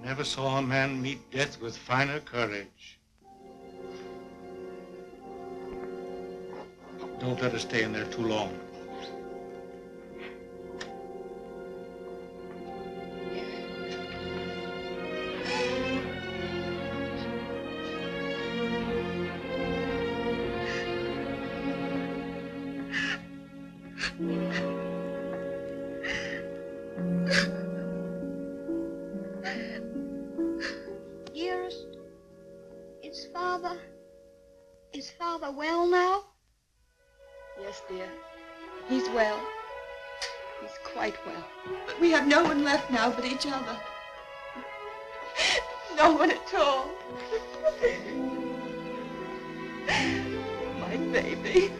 I never saw a man meet death with finer courage. Don't let her stay in there too long. Dearest, is Father well now? Yes, dear. He's well. He's quite well. But we have no one left now but each other. No one at all. My baby.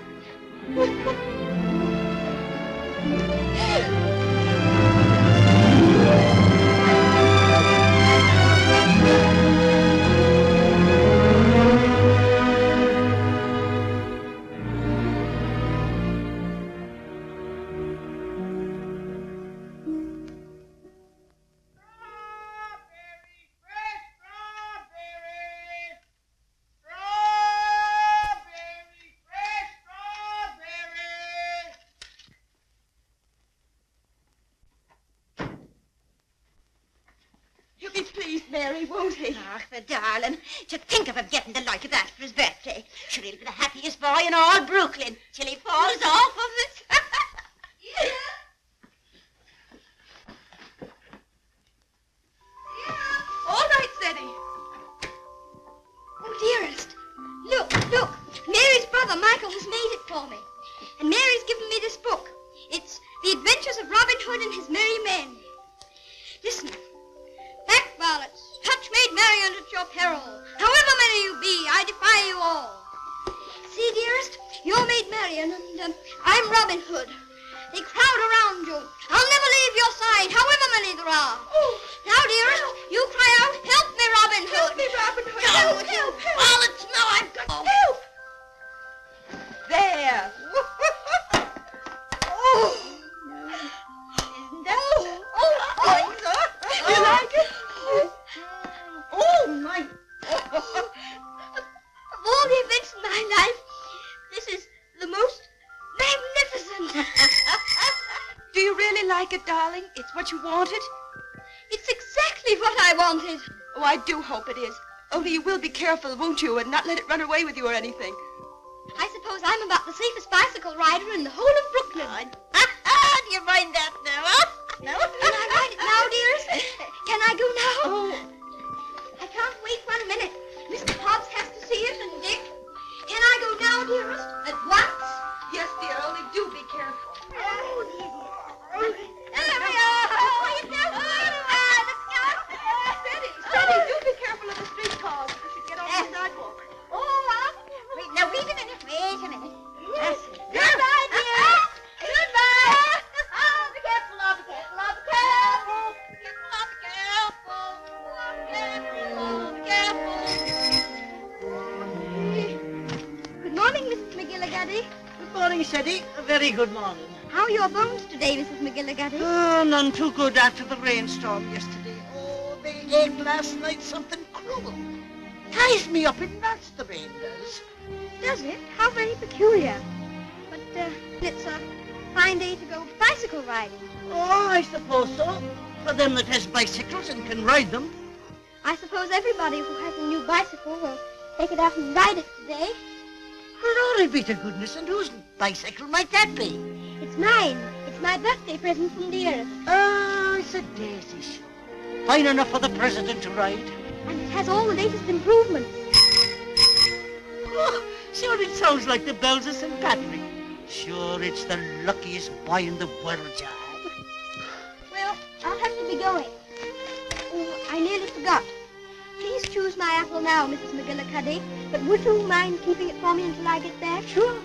Won't he? Ach, the darling. To think of him getting the like of that for his birthday. Sure, he'll be the happiest boy in all Brooklyn till he falls off of it. Yeah. All right, Ceddie. Oh, dearest. Look. Mary's brother, Michael, has made it for me. And Mary's given me this book. It's The Adventures of Robin Hood and His Merry Men. Listen. Back varlets, touch maid Marian at your peril. However many you be, I defy you all. See, dearest, you're maid Marian, and I'm Robin Hood. They crowd around you. I'll never leave your side, however many there are. Oh. Now, dearest, you cry out, help me, Robin Hood. Help me, Robin Hood. Help. Varlets, no, I've got... Help. There. Oh. Isn't that... Oh, You like it? Oh, my... Of all the events in my life, this is the most magnificent. Do you really like it, darling? It's what you wanted? It's exactly what I wanted. Oh, I do hope it is. Only you will be careful, won't you, and not let it run away with you or anything. I suppose I'm about the safest bicycle rider in the whole of Brooklyn. Do you mind that now, huh? No? Can I ride it now, dearest? Can I go now? Oh. I can't wait 1 minute. Mr. Hobbs has to see it, and Dick. Can I go now, dearest? At once? Yes, dear, only do be careful. There we are. Steady, do be careful of the streetcars. You should get off the sidewalk. Wait a minute. Yes. Goodbye, dear. Goodbye. Oh, be careful, oh, be careful, oh, be careful. Good morning, Mrs. McGillicuddy. Good morning, Ceddie. A very good morning. How are your bones today, Mrs. McGillicuddy? Oh, none too good after the rainstorm yesterday. Oh, they ate last night something cruel. Ties me up in knots, the rain does. Does it? How very peculiar. But it's a fine day to go bicycle riding. Oh, I suppose so. For them that has bicycles and can ride them. I suppose everybody who has a new bicycle will take it out and ride it today. Glory be to goodness, and whose bicycle might that be? It's mine. It's my birthday present from Dearest. Oh, it's a daisy show. Fine enough for the president to ride. And it has all the latest improvements. Oh, sure, it sounds like the bells of St. Patrick. Sure, it's the luckiest boy in the world, John. Well, I'll have to be going. Oh, I nearly forgot. Please choose my apple now, Mrs. McGillicuddy. But would you mind keeping it for me until I get back? Sure.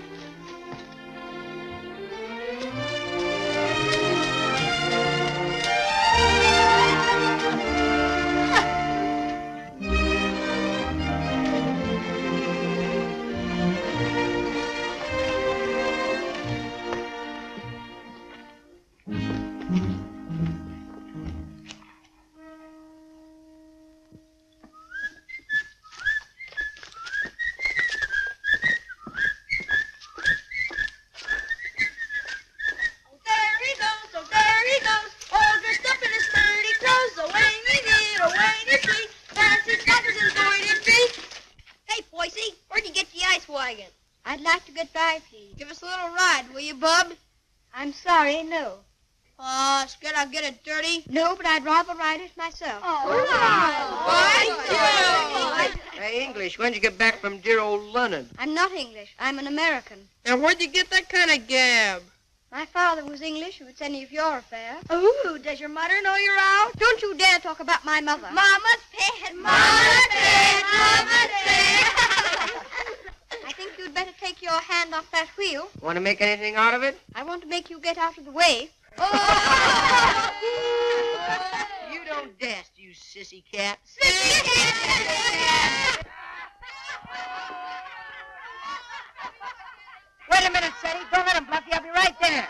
goodbye, please. Give us a little ride, will you, bub? I'm sorry, no. Scared I'll get it dirty? No, but I'd rather ride it myself. Hey, English, when'd you get back from dear old London? I'm not English. I'm an American. Now, where'd you get that kind of gab? My father was English, if it's any of your affair. Ooh, does your mother know you're out? Don't you dare talk about my mother. Mama's pet, Mama's pet, Mama's pet. I think you'd better take your hand off that wheel. Want to make anything out of it? I want to make you get out of the way. You don't dast, you sissy cat. Wait a minute, Ceddie. Don't let him bluff you. I'll be right there.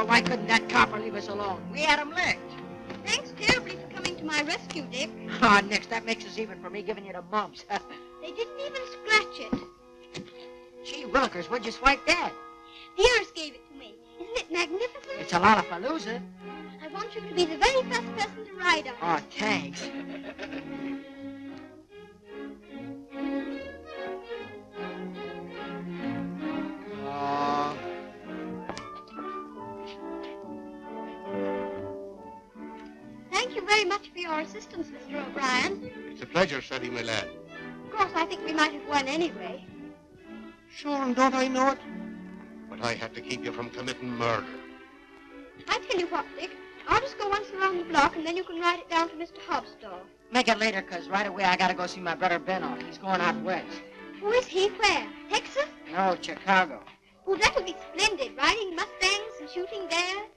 Why couldn't that copper leave us alone? We had him licked. Thanks terribly for coming to my rescue, Dick. Nix, that makes us even for me giving you the mumps. They didn't even scratch it. Gee willikers, where'd you swipe that? Dearest gave it to me. Isn't it magnificent? It's a lollapalooza. I want you to be the very first person to ride on it. Oh, thanks. Thank you very much for your assistance, Mr. O'Brien. It's a pleasure, Freddie, my lad. Of course, I think we might have won anyway. Sure, and don't I know it? But I had to keep you from committing murder. I tell you what, Dick. I'll just go once around the block, and then you can ride it down to Mr. Hobbs' store. Make it later, 'cause right away I gotta go see my brother Ben off. He's going out west. Who is he? Where? Texas? No, Chicago. Oh, that'll be splendid. Riding mustangs and shooting bears.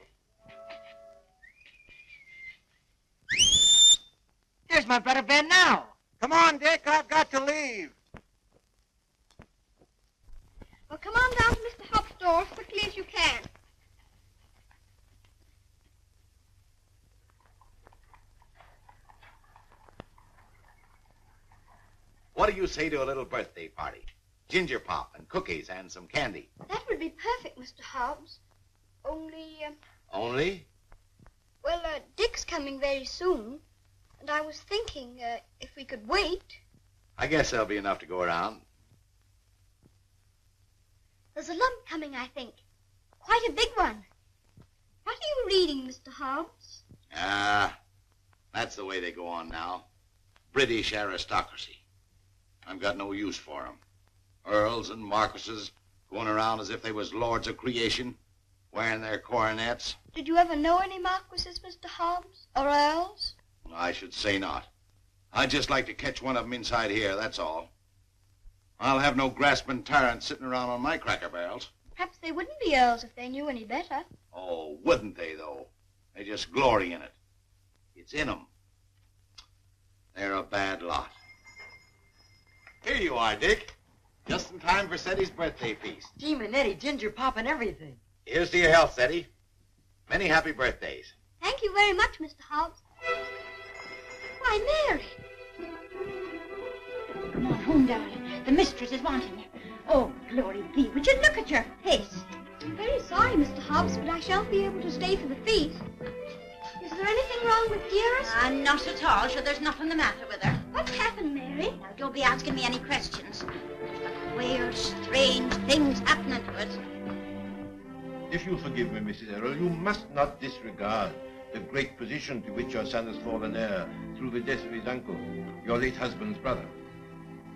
There's my brother Ben now. Come on, Dick. I've got to leave. Well, come on down to Mr. Hobbs' store as quickly as you can. What do you say to a little birthday party? Ginger pop and cookies and some candy. That would be perfect, Mr. Hobbs. Only, Only? well, Dick's coming very soon. And I was thinking, if we could wait. I guess there'll be enough to go around. There's a lump coming, I think. Quite a big one. What are you reading, Mr. Hobbs? That's the way they go on now. British aristocracy. I've got no use for 'em. Earls and marquises going around as if they was lords of creation, wearing their coronets. Did you ever know any marquises, Mr. Hobbs? Or earls? I should say not. I'd just like to catch one of 'em inside here, that's all. I'll have no grasping tyrants sitting around on my cracker barrels. Perhaps they wouldn't be earls if they knew any better. Oh, wouldn't they, though? They just glory in it. It's in 'em. They're a bad lot. Here you are, Dick. Just in time for Ceddie's birthday feast. Gee, Manetti, ginger pop and everything. Here's to your health, Ceddie. Many happy birthdays. Thank you very much, Mr. Hobbs. Why, Mary. Come on home, darling. The mistress is wanting you. Oh, glory be. Would you look at your face? I'm very sorry, Mr. Hobbs, but I shan't be able to stay for the feast. Is there anything wrong with Dearest? Not at all. Sure, there's nothing the matter with her. What's happened, Mary? Now, don't be asking me any questions. Queer, strange things happening to us. If you'll forgive me, Mrs. Errol, you must not disregard the great position to which your son has fallen heir through the death of his uncle, your late husband's brother.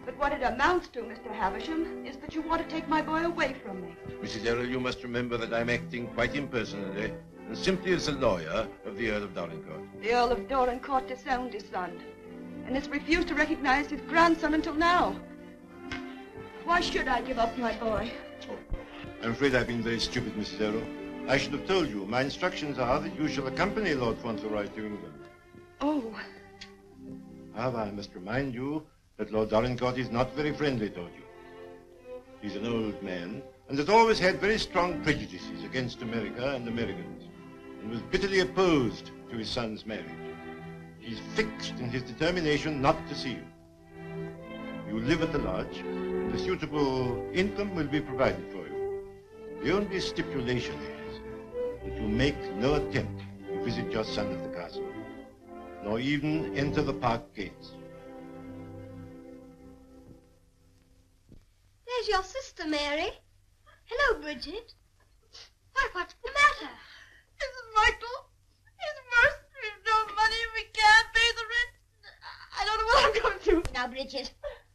But what it amounts to, Mr. Havisham, is that you want to take my boy away from me. Mrs. Errol, you must remember that I'm acting quite impersonally and simply as a lawyer of the Earl of Dorincourt. The Earl of Dorincourt disowned his son and has refused to recognize his grandson until now. Why should I give up my boy? Oh, I'm afraid I've been very stupid, Mrs. Errol. I should have told you. My instructions are that you shall accompany Lord Fauntleroy to England. Oh. However, I must remind you that Lord Dorincourt is not very friendly toward you. He's an old man and has always had very strong prejudices against America and Americans, and was bitterly opposed to his son's marriage. He's fixed in his determination not to see you. You live at the lodge, and a suitable income will be provided for you. The only stipulation is that you make no attempt to visit your son at the castle, nor even enter the park gates. There's your sister, Mary. Hello, Bridget. Why, what's the matter? Mrs. Michael, it's worse. We've no money. We can't pay the rent. I don't know what I'm going to do. Now, Bridget,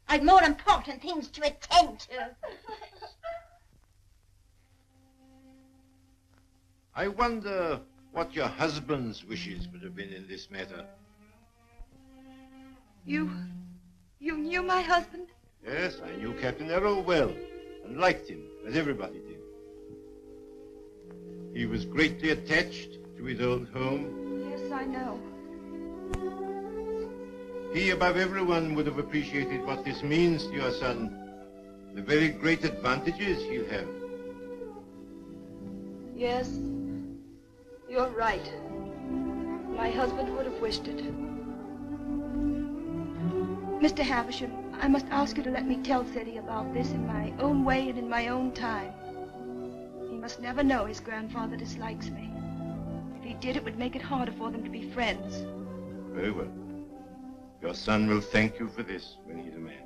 I've more important things to attend to. I wonder what your husband's wishes would have been in this matter. You knew my husband? Yes, I knew Captain Errol well, and liked him, as everybody did. He was greatly attached to his old home. Yes, I know. He, above everyone, would have appreciated what this means to your son, the very great advantages he'll have. Yes, you're right. My husband would have wished it. Mr. Havisham, I must ask you to let me tell Ceddie about this in my own way and in my own time. He must never know his grandfather dislikes me. If he did, it would make it harder for them to be friends. Very well. Your son will thank you for this when he's a man.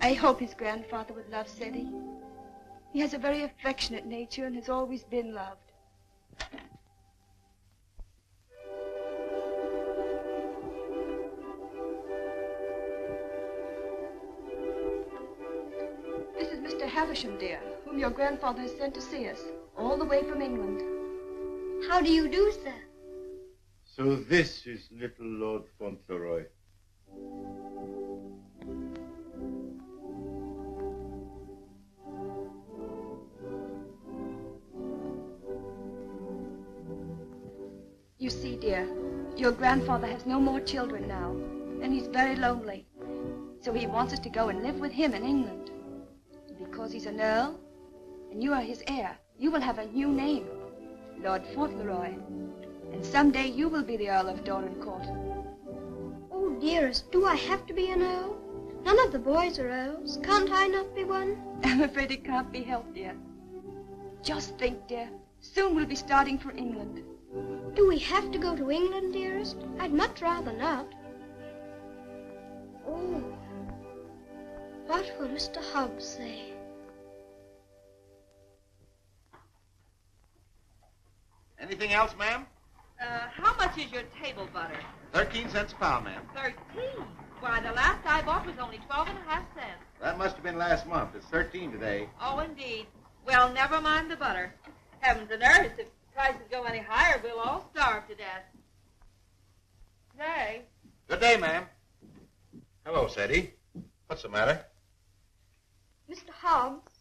I hope his grandfather would love Ceddie. He has a very affectionate nature and has always been loved. This is Mr. Havisham, dear, whom your grandfather has sent to see us, all the way from England. How do you do, sir? So this is little Lord Fauntleroy. You see, dear, your grandfather has no more children now, and he's very lonely. So he wants us to go and live with him in England. And because he's an earl, and you are his heir, you will have a new name, Lord Fauntleroy. And someday you will be the Earl of Dorincourt. Oh, dearest, do I have to be an earl? None of the boys are earls. Can't I not be one? I'm afraid it can't be helped, dear. Just think, dear, soon we'll be starting for England. Do we have to go to England, dearest? I'd much rather not. Oh, what will Mr. Hobbs say? Anything else, ma'am? How much is your table butter? 13 cents a pound, ma'am. 13? Why, the last I bought was only 12.5 cents. That must have been last month. It's 13 today. Oh, indeed. Well, never mind the butter. Heavens and earth, if prices go any higher, we'll all starve to death. Nay. Good day, ma'am. Hello, Ceddie. What's the matter? Mr. Hobbs,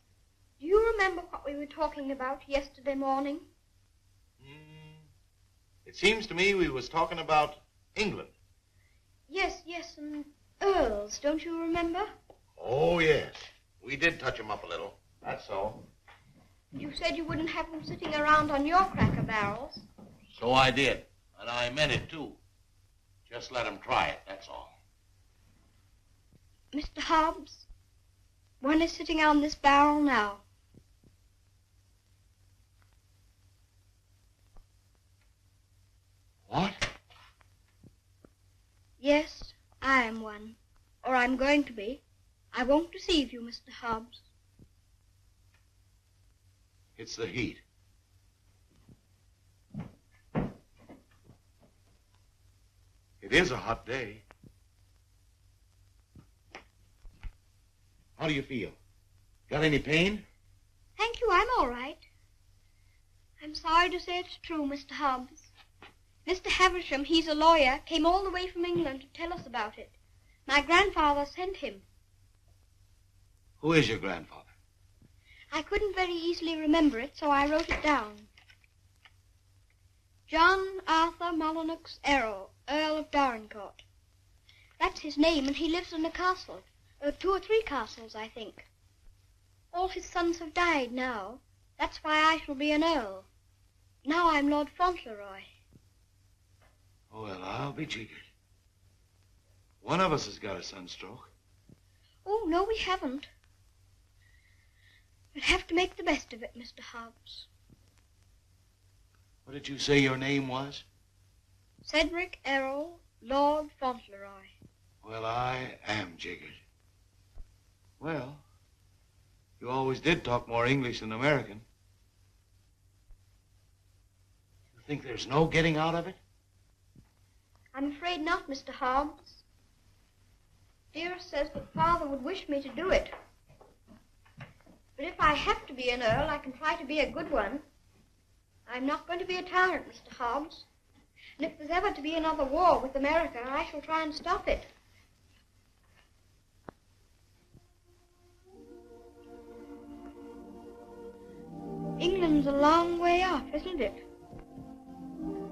do you remember what we were talking about yesterday morning? It seems to me we was talking about England. Yes, and earls, don't you remember? Oh, yes. We did touch 'em up a little. That's all. You said you wouldn't have them sitting around on your cracker barrels. So I did. And I meant it, too. Just let 'em try it, that's all. Mr. Hobbs, one is sitting on this barrel now. What? Yes, I am one. Or I'm going to be. I won't deceive you, Mr. Hobbs. It's the heat. It is a hot day. How do you feel? Got any pain? Thank you, I'm all right. I'm sorry to say it's true, Mr. Hobbs. Mr. Havisham, he's a lawyer, came all the way from England to tell us about it. My grandfather sent him. Who is your grandfather? I couldn't very easily remember it, so I wrote it down. John Arthur Molyneux Errol, Earl of Dorincourt. That's his name, and he lives in a castle. 2 or 3 castles, I think. All his sons have died now. That's why I shall be an earl. Now I'm Lord Fauntleroy. Oh, well, I'll be jiggered. One of us has got a sunstroke. Oh, no, we haven't. We'll have to make the best of it, Mr. Hobbs. What did you say your name was? Cedric Errol, Lord Fauntleroy. Well, I am jiggered. Well, you always did talk more English than American. You think there's no getting out of it? I'm afraid not, Mr. Hobbs. Dearest says that Father would wish me to do it. But if I have to be an earl, I can try to be a good one. I'm not going to be a tyrant, Mr. Hobbs. And if there's ever to be another war with America, I shall try and stop it. England's a long way off, isn't it?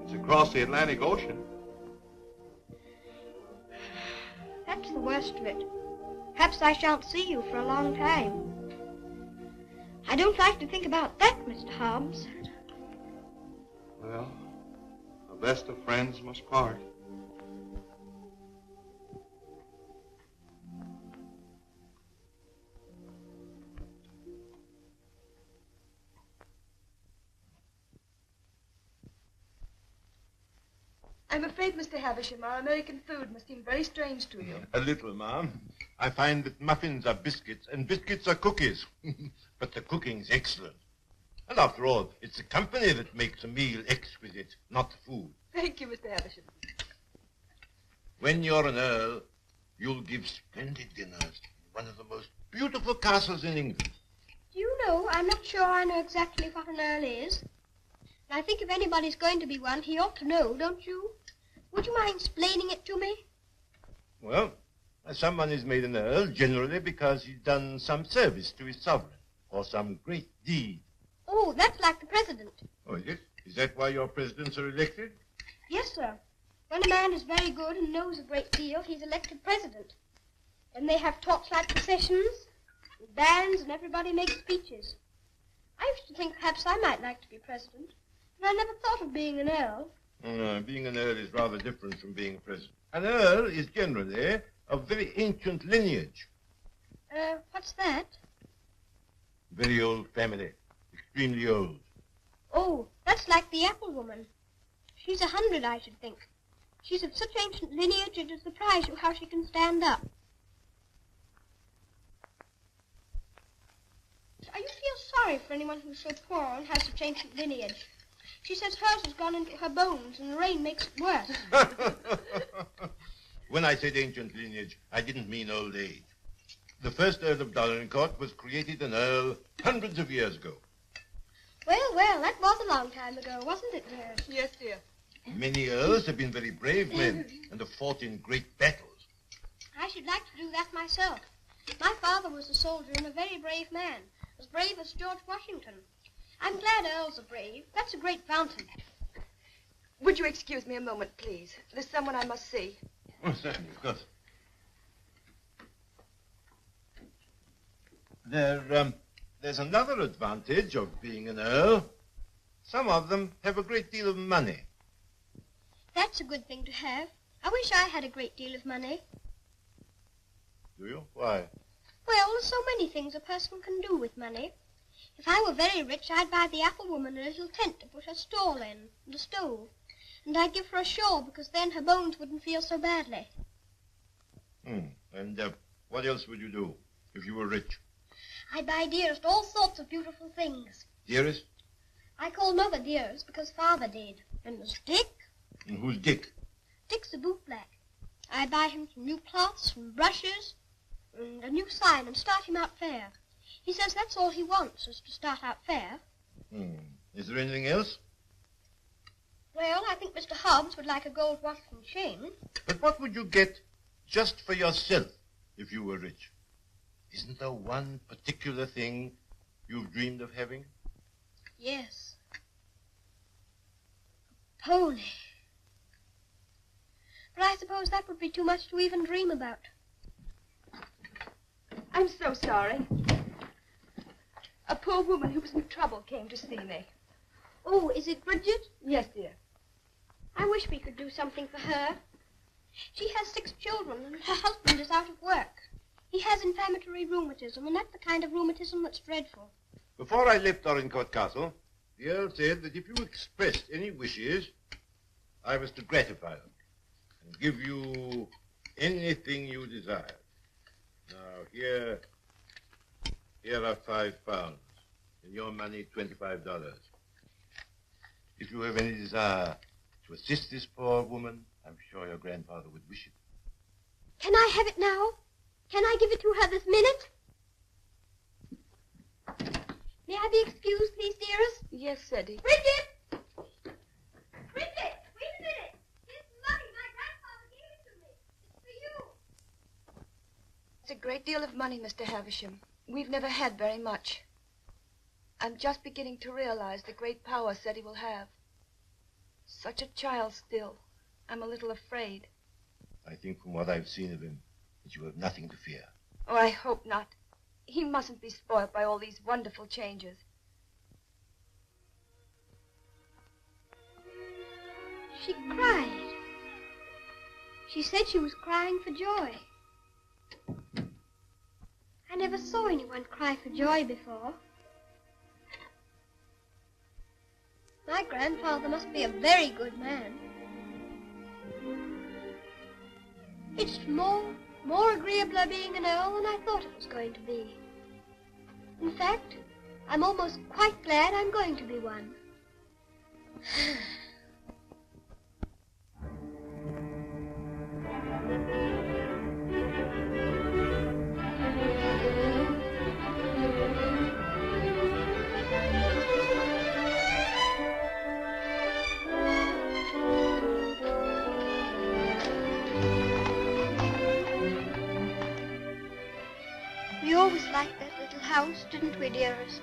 It's across the Atlantic Ocean. That's the worst of it. Perhaps I shan't see you for a long time. I don't like to think about that, Mr. Hobbs. Well, the best of friends must part. I'm afraid, Mr. Havisham, our American food must seem very strange to you. A little, ma'am. I find that muffins are biscuits and biscuits are cookies. But the cooking's excellent. And after all, it's the company that makes a meal exquisite, not the food. Thank you, Mr. Havisham. When you're an earl, you'll give splendid dinners in one of the most beautiful castles in England. Do you know, I'm not sure I know exactly what an earl is. And I think if anybody's going to be one, he ought to know, don't you? Would you mind explaining it to me? Well, someone is made an earl generally because he's done some service to his sovereign or some great deed. Oh, that's like the president. Oh, is it? Is that why your presidents are elected? Yes, sir. When a man is very good and knows a great deal, he's elected president. Then they have torchlight processions, and bands, and everybody makes speeches. I used to think perhaps I might like to be president, but I never thought of being an earl. No, being an earl is rather different from being a president. An earl is generally of very ancient lineage. What's that? Very old family. Extremely old. Oh, that's like the apple woman. She's 100, I should think. She's of such ancient lineage it would surprise you how she can stand up. I used to feel sorry for anyone who's so poor and has such ancient lineage. She says hers has gone into her bones and the rain makes it worse. When I said ancient lineage, I didn't mean old age. The first Earl of Dorincourt was created an earl hundreds of years ago. Well, that was a long time ago, wasn't it, dear? Yes, dear. Many earls have been very brave men and have fought in great battles. I should like to do that myself. My father was a soldier and a very brave man, as brave as George Washington. I'm glad earls are brave. That's a great fountain. Would you excuse me a moment, please? There's someone I must see. Oh, certainly, of course. There's another advantage of being an earl. Some of them have a great deal of money. That's a good thing to have. I wish I had a great deal of money. Do you? Why? Well, there's so many things a person can do with money. If I were very rich, I'd buy the apple woman a little tent to put her stall in, and a stove. And I'd give her a shawl, because then her bones wouldn't feel so badly. And what else would you do if you were rich? I'd buy Dearest all sorts of beautiful things. Dearest? I call Mother Dearest because Father did. And there's Dick. And who's Dick? Dick's a bootblack. I'd buy him some new cloths, some brushes, and a new sign and start him out fair. He says that's all he wants, is to start out fair. Is there anything else? Well, I think Mr. Hobbs would like a gold watch and chain. But what would you get just for yourself if you were rich? Isn't there one particular thing you've dreamed of having? Yes. A pony. But I suppose that would be too much to even dream about. I'm so sorry. A poor woman who was in trouble came to see me. Oh, is it Bridget? Yes, dear. I wish we could do something for her. She has 6 children, and her husband is out of work. He has inflammatory rheumatism, and that's the kind of rheumatism that's dreadful. Before I left Dorincourt Castle, the Earl said that if you expressed any wishes, I was to gratify them and give you anything you desired. Now, here are £5. In your money, $25. If you have any desire to assist this poor woman, I'm sure your grandfather would wish it. Can I have it now? Can I give it to her this minute? May I be excused, please, dearest? Yes, Ceddie. Bridget! Bridget, wait a minute. Here's money. My grandfather gave it to me. It's for you. It's a great deal of money, Mr. Havisham. We've never had very much. I'm just beginning to realize the great power Ceddie will have. Such a child still. I'm a little afraid. I think from what I've seen of him, that you have nothing to fear. Oh, I hope not. He mustn't be spoiled by all these wonderful changes. She cried. She said she was crying for joy. I never saw anyone cry for joy before. My grandfather must be a very good man. It's more agreeable being an earl than I thought it was going to be. In fact, I'm almost quite glad I'm going to be one. We always liked that little house, didn't we, dearest?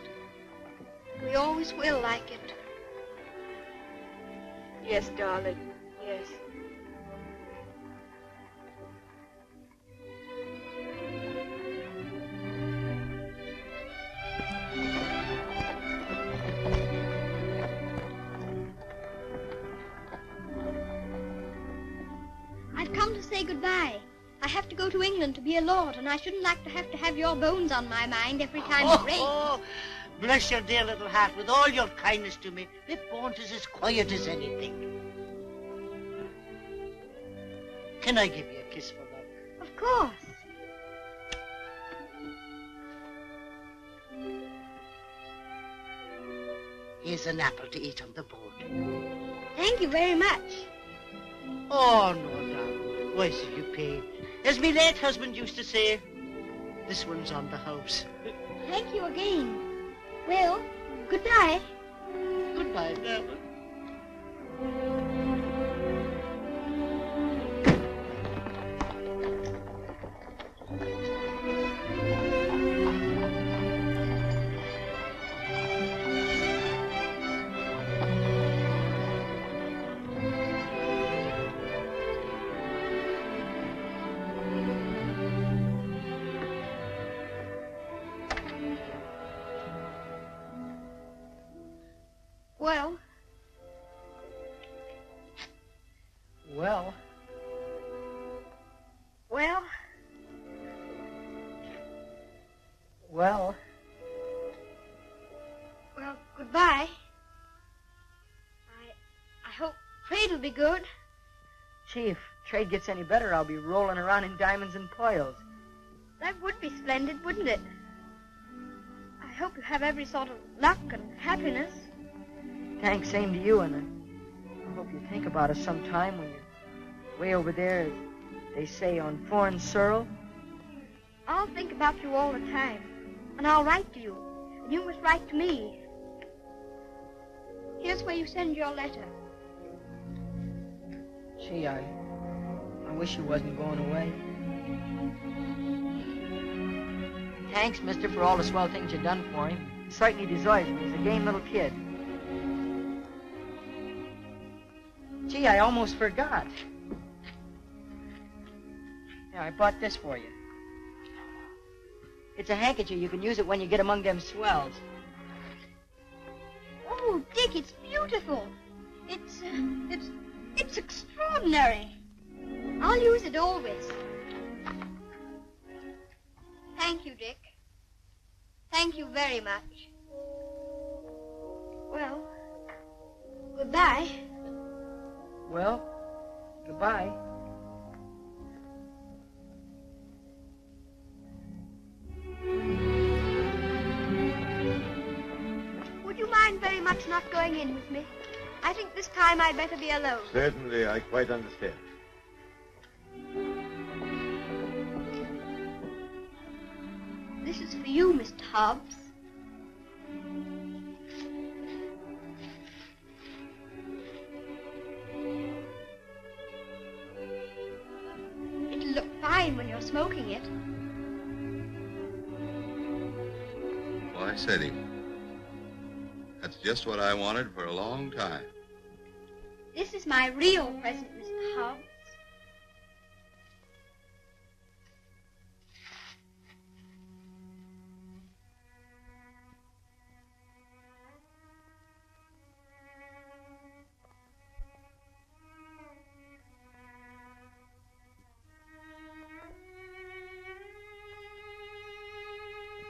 We always will like it. Yes, darling. Yes. I've come to say goodbye. I have to go to England to be a lord, and I shouldn't like to have your bones on my mind every time it rains. Oh, bless your dear little heart, with all your kindness to me. The Bones is as quiet as anything. Can I give you a kiss for love? Of course. Here's an apple to eat on the boat. Thank you very much. Oh, no, darling. Why should you pay? As my late husband used to say, this one's on the house. Thank you again. Well, goodbye. Goodbye, darling. Well. Well. Well. Well. Well, goodbye. I hope trade will be good. Gee, if trade gets any better, I'll be rolling around in diamonds and pearls. That would be splendid, wouldn't it? I hope you have every sort of luck and happiness. Thanks, same to you, and I hope you think about us sometime when you're way over there, as they say, on foreign Searl. I'll think about you all the time. And I'll write to you. And you must write to me. Here's where you send your letter. Gee, I wish you wasn't going away. Thanks, mister, for all the swell things you've done for him. He certainly deserves it. He's a game little kid. Gee, I almost forgot. Here, I bought this for you. It's a handkerchief. You can use it when you get among them swells. Oh, Dick, it's beautiful. It's extraordinary. I'll use it always. Thank you, Dick. Thank you very much. Well, goodbye. Well, goodbye. Would you mind very much not going in with me? I think this time I'd better be alone. Certainly, I quite understand. This is for you, Mr. Hobbs. It'll look fine when you're smoking it. Why, Ceddie, that's just what I wanted for a long time. This is my real present, Mr. Hobbs.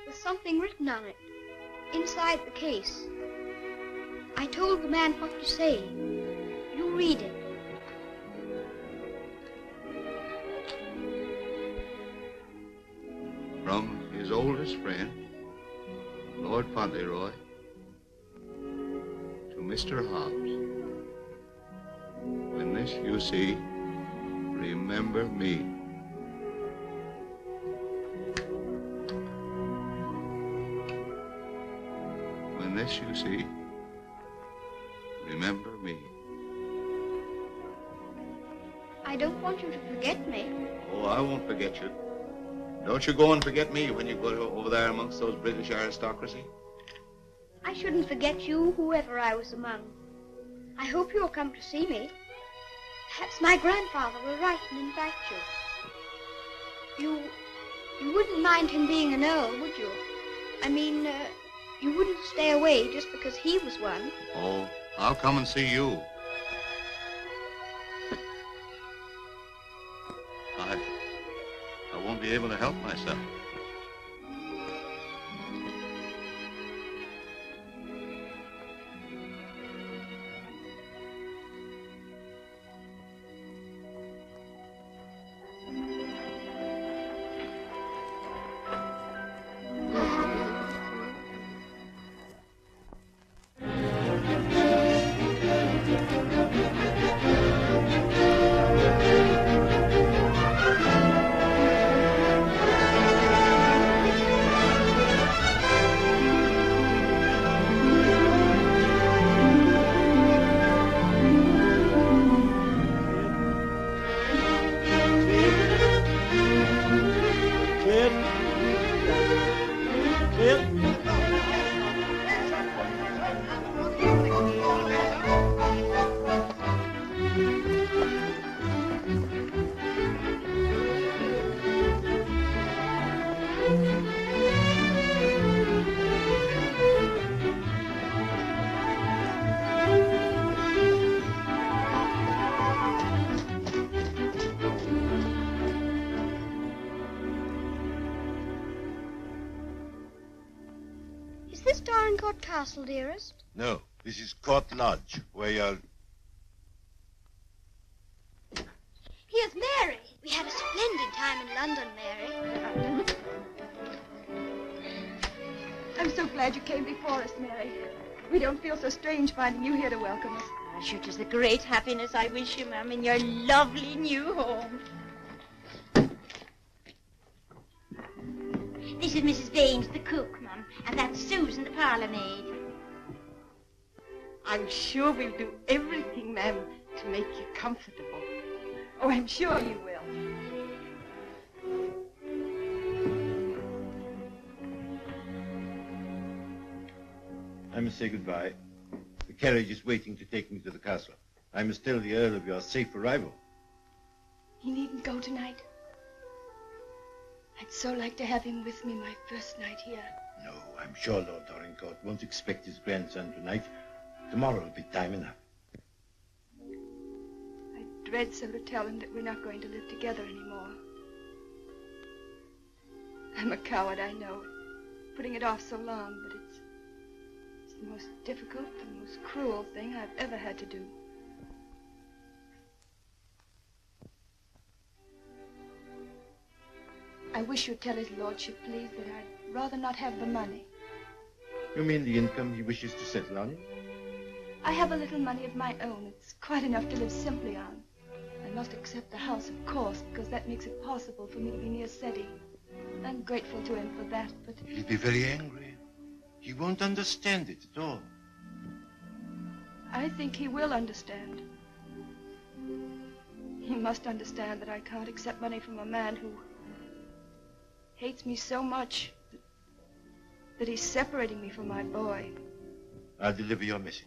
There's something written on it, inside the case. I told the man what to say. You read it. From his oldest friend, Lord Fauntleroy, to Mr. Hobbs. When this you see, remember me. When this you see, remember me. I don't want you to forget me. Oh, I won't forget you. Don't you go and forget me when you go over there amongst those British aristocracy. I shouldn't forget you, whoever I was among. I hope you'll come to see me. Perhaps my grandfather will write and invite you. You wouldn't mind him being an earl, would you? I mean, you wouldn't stay away just because he was one. Oh, I'll come and see you. I won't be able to help myself. Dorincourt Castle, dearest? No, this is Court Lodge, where you're... Here's Mary. We had a splendid time in London, Mary. I'm so glad you came before us, Mary. We don't feel so strange finding you here to welcome us. Oh, sure, 'tis the great happiness I wish you, ma'am, in your lovely new home. This is Mrs. Baines, the cook, Mum, and that's Susan, the parlour maid. I'm sure we'll do everything, ma'am, to make you comfortable. Oh, I'm sure you will. I must say goodbye. The carriage is waiting to take me to the castle. I must tell the Earl of your safe arrival. He needn't go tonight. I'd so like to have him with me my first night here. No, I'm sure Lord Dorincourt won't expect his grandson tonight. Tomorrow will be time enough. I dread so to tell him that we're not going to live together anymore. I'm a coward, I know, putting it off so long, but it's the most difficult, the most cruel thing I've ever had to do. I wish you'd tell his lordship, please, that I'd rather not have the money. You mean the income he wishes to settle on? I have a little money of my own. It's quite enough to live simply on. I must accept the house, of course, because that makes it possible for me to be near Ceddie. I'm grateful to him for that, but... He'll be very angry. He won't understand it at all. I think he will understand. He must understand that I can't accept money from a man who hates me so much that he's separating me from my boy. I'll deliver your message.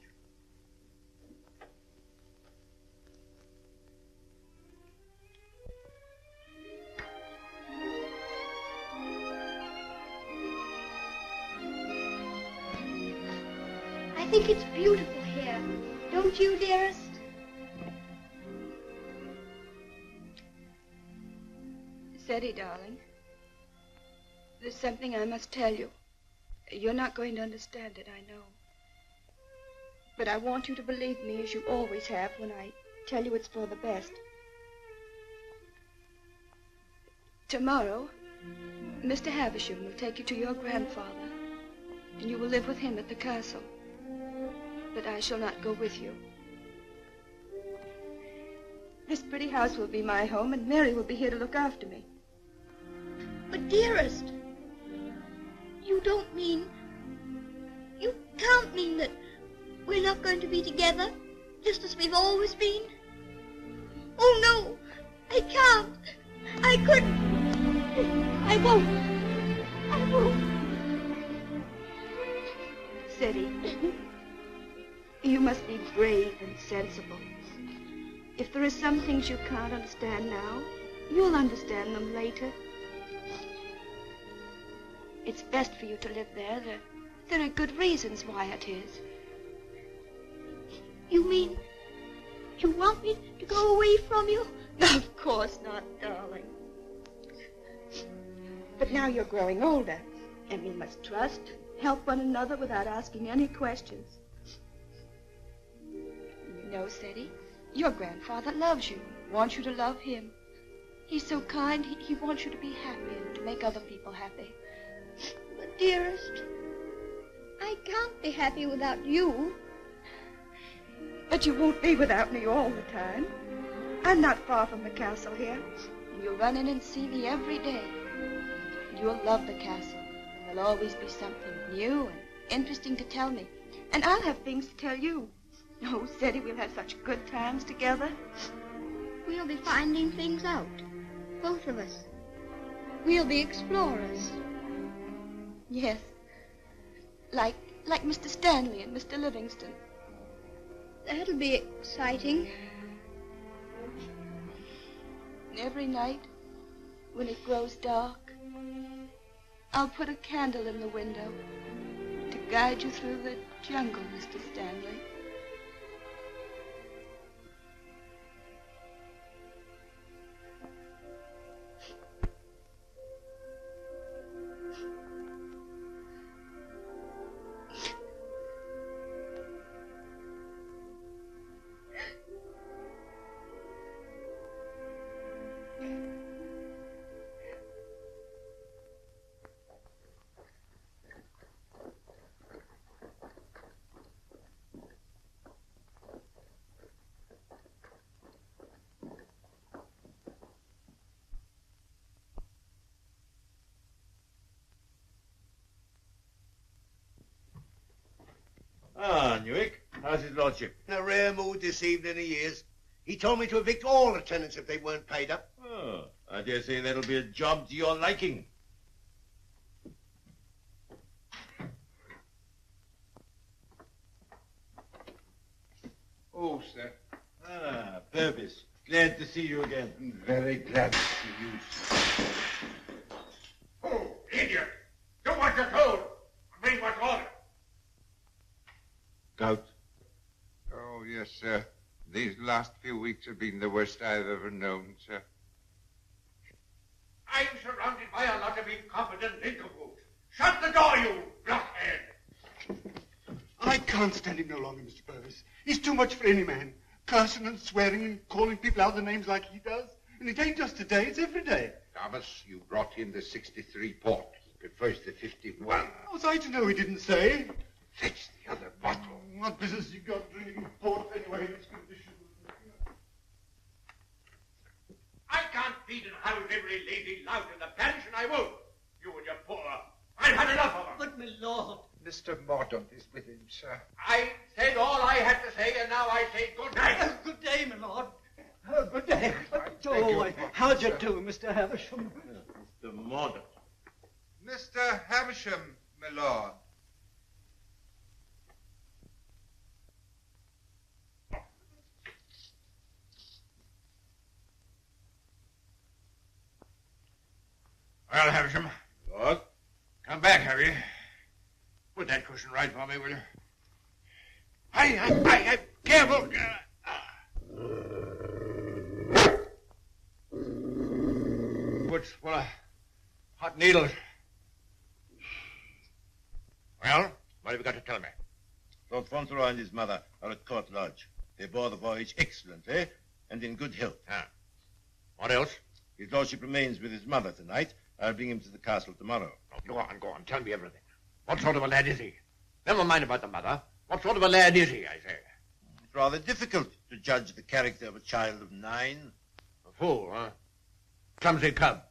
I think it's beautiful here. Don't you, dearest? Ceddie, darling, there's something I must tell you. You're not going to understand it, I know. But I want you to believe me, as you always have, when I tell you it's for the best. Tomorrow, Mr. Havisham will take you to your grandfather, and you will live with him at the castle. But I shall not go with you. This pretty house will be my home, and Mary will be here to look after me. But, dearest, you don't mean... You can't mean that we're not going to be together, just as we've always been. Oh, no, I can't. I couldn't. I won't. I won't. Ceddie, you must be brave and sensible. If there are some things you can't understand now, you'll understand them later. It's best for you to live there. There are good reasons why it is. You mean you want me to go away from you? Of course not, darling. But now you're growing older, and we must trust, help one another without asking any questions. You know, Ceddie, your grandfather loves you, wants you to love him. He's so kind, he wants you to be happy and to make other people happy. But, dearest, I can't be happy without you. But you won't be without me all the time. I'm not far from the castle here. You'll run in and see me every day. You'll love the castle. And there'll always be something new and interesting to tell me. And I'll have things to tell you. Oh, Ceddie, we'll have such good times together. We'll be finding things out, both of us. We'll be explorers. Yes. Like Mr. Stanley and Mr. Livingston. That'll be exciting. Every night, when it grows dark, I'll put a candle in the window to guide you through the jungle, Mr. Stanley. his lordship? In a rare mood this evening he is. He told me to evict all the tenants if they weren't paid up. Oh, I dare say that'll be a job to your liking. Oh, sir. Ah, Purvis. Glad to see you again. Very glad to see you, sir. Oh, idiot! Do what you're told. Bring what's ordered. Gout. Oh, yes, sir. These last few weeks have been the worst I've ever known, sir. I'm surrounded by a lot of incompetent nincompoops. Shut the door, you blockhead! I can't stand him no longer, Mr. Purvis. He's too much for any man. Cursing and swearing and calling people out the names like he does. And it ain't just today, it's every day. Thomas, you brought in the 63 port. He prefers the 51. How was I to know he didn't say? Fetch the other bottle. What business you got drinking port anyway in this condition? I can't feed and house every lazy lout in the parish, and I won't. You and your poor. I've had enough of them. But, my lord. Mr. Mordaunt is with him, sir. I said all I had to say, and now I say good night. Good day, my lord. Good day. Oh, how do you do, Mr. Havisham? Mr. Mordaunt. Mr. Havisham, my lord. Well, Havisham. Lord? Come back, have you? Put that cushion right for me, will you? Hi, careful. What's full of hot needles? Well, what have you got to tell me? Lord Fauntleroy and his mother are at Court Lodge. They bore the voyage excellently and in good health. Ah. What else? His lordship remains with his mother tonight. I'll bring him to the castle tomorrow. Oh, go on. Tell me everything. What sort of a lad is he? Never mind about the mother. What sort of a lad is he, I say? It's rather difficult to judge the character of a child of 9. A fool, huh? Clumsy cub.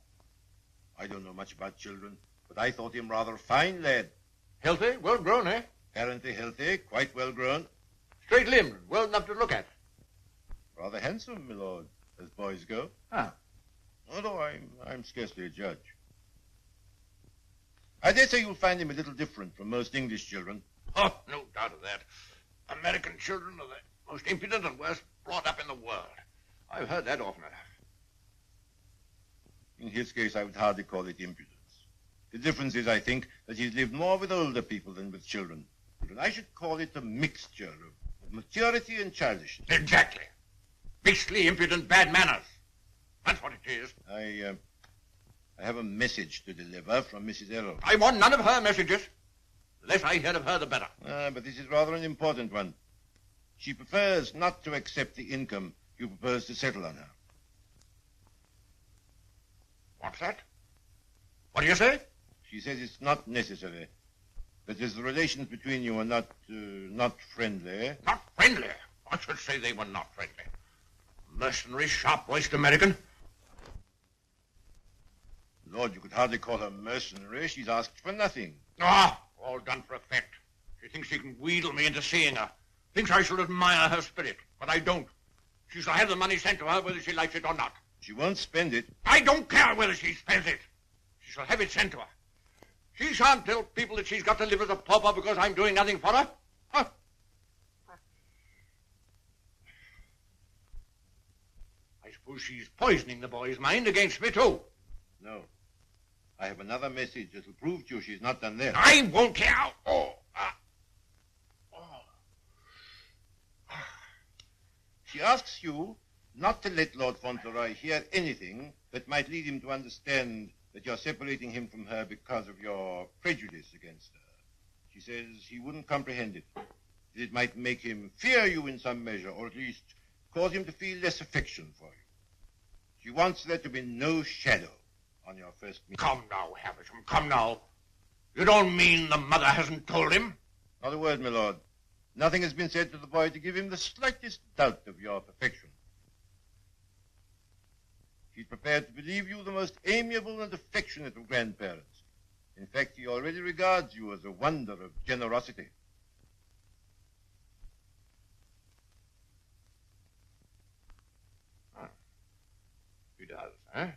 I don't know much about children, but I thought him rather a fine lad. Healthy? Well grown, eh? Apparently healthy, quite well grown. Straight-limbed, well enough to look at. Rather handsome, my lord, as boys go. Ah. Although I'm scarcely a judge. I dare say you'll find him a little different from most English children. Oh, no doubt of that. American children are the most impudent and worst brought up in the world. I've heard that often enough. In his case, I would hardly call it impudence. The difference is, I think, that he's lived more with older people than with children. But I should call it a mixture of maturity and childishness. Exactly. Beastly, impudent, bad manners. That's what it is. I have a message to deliver from Mrs. Errol. I want none of her messages. The less I hear of her, the better. But this is rather an important one. She prefers not to accept the income you propose to settle on her. What's that? What do you say? She says it's not necessary. That as the relations between you are not friendly. Not friendly? I should say they were not friendly. Mercenary, sharp-voiced American. Lord, you could hardly call her mercenary. She's asked for nothing. Ah, all done for effect. She thinks she can wheedle me into seeing her. Thinks I shall admire her spirit, but I don't. She shall have the money sent to her whether she likes it or not. She won't spend it. I don't care whether she spends it. She shall have it sent to her. She shan't tell people that she's got to live as a pauper because I'm doing nothing for her. Huh? I suppose she's poisoning the boy's mind against me, too. No. I have another message that'll prove to you she's not done there. I won't care. She asks you not to let Lord Fauntleroy hear anything that might lead him to understand that you're separating him from her because of your prejudice against her. She says he wouldn't comprehend it. That it might make him fear you in some measure, or at least cause him to feel less affection for you. She wants there to be no shadow on your first meeting. Come now, Havisham, come now. You don't mean the mother hasn't told him? Not a word, my lord. Nothing has been said to the boy to give him the slightest doubt of your perfection. He's prepared to believe you the most amiable and affectionate of grandparents. In fact, he already regards you as a wonder of generosity. does, huh?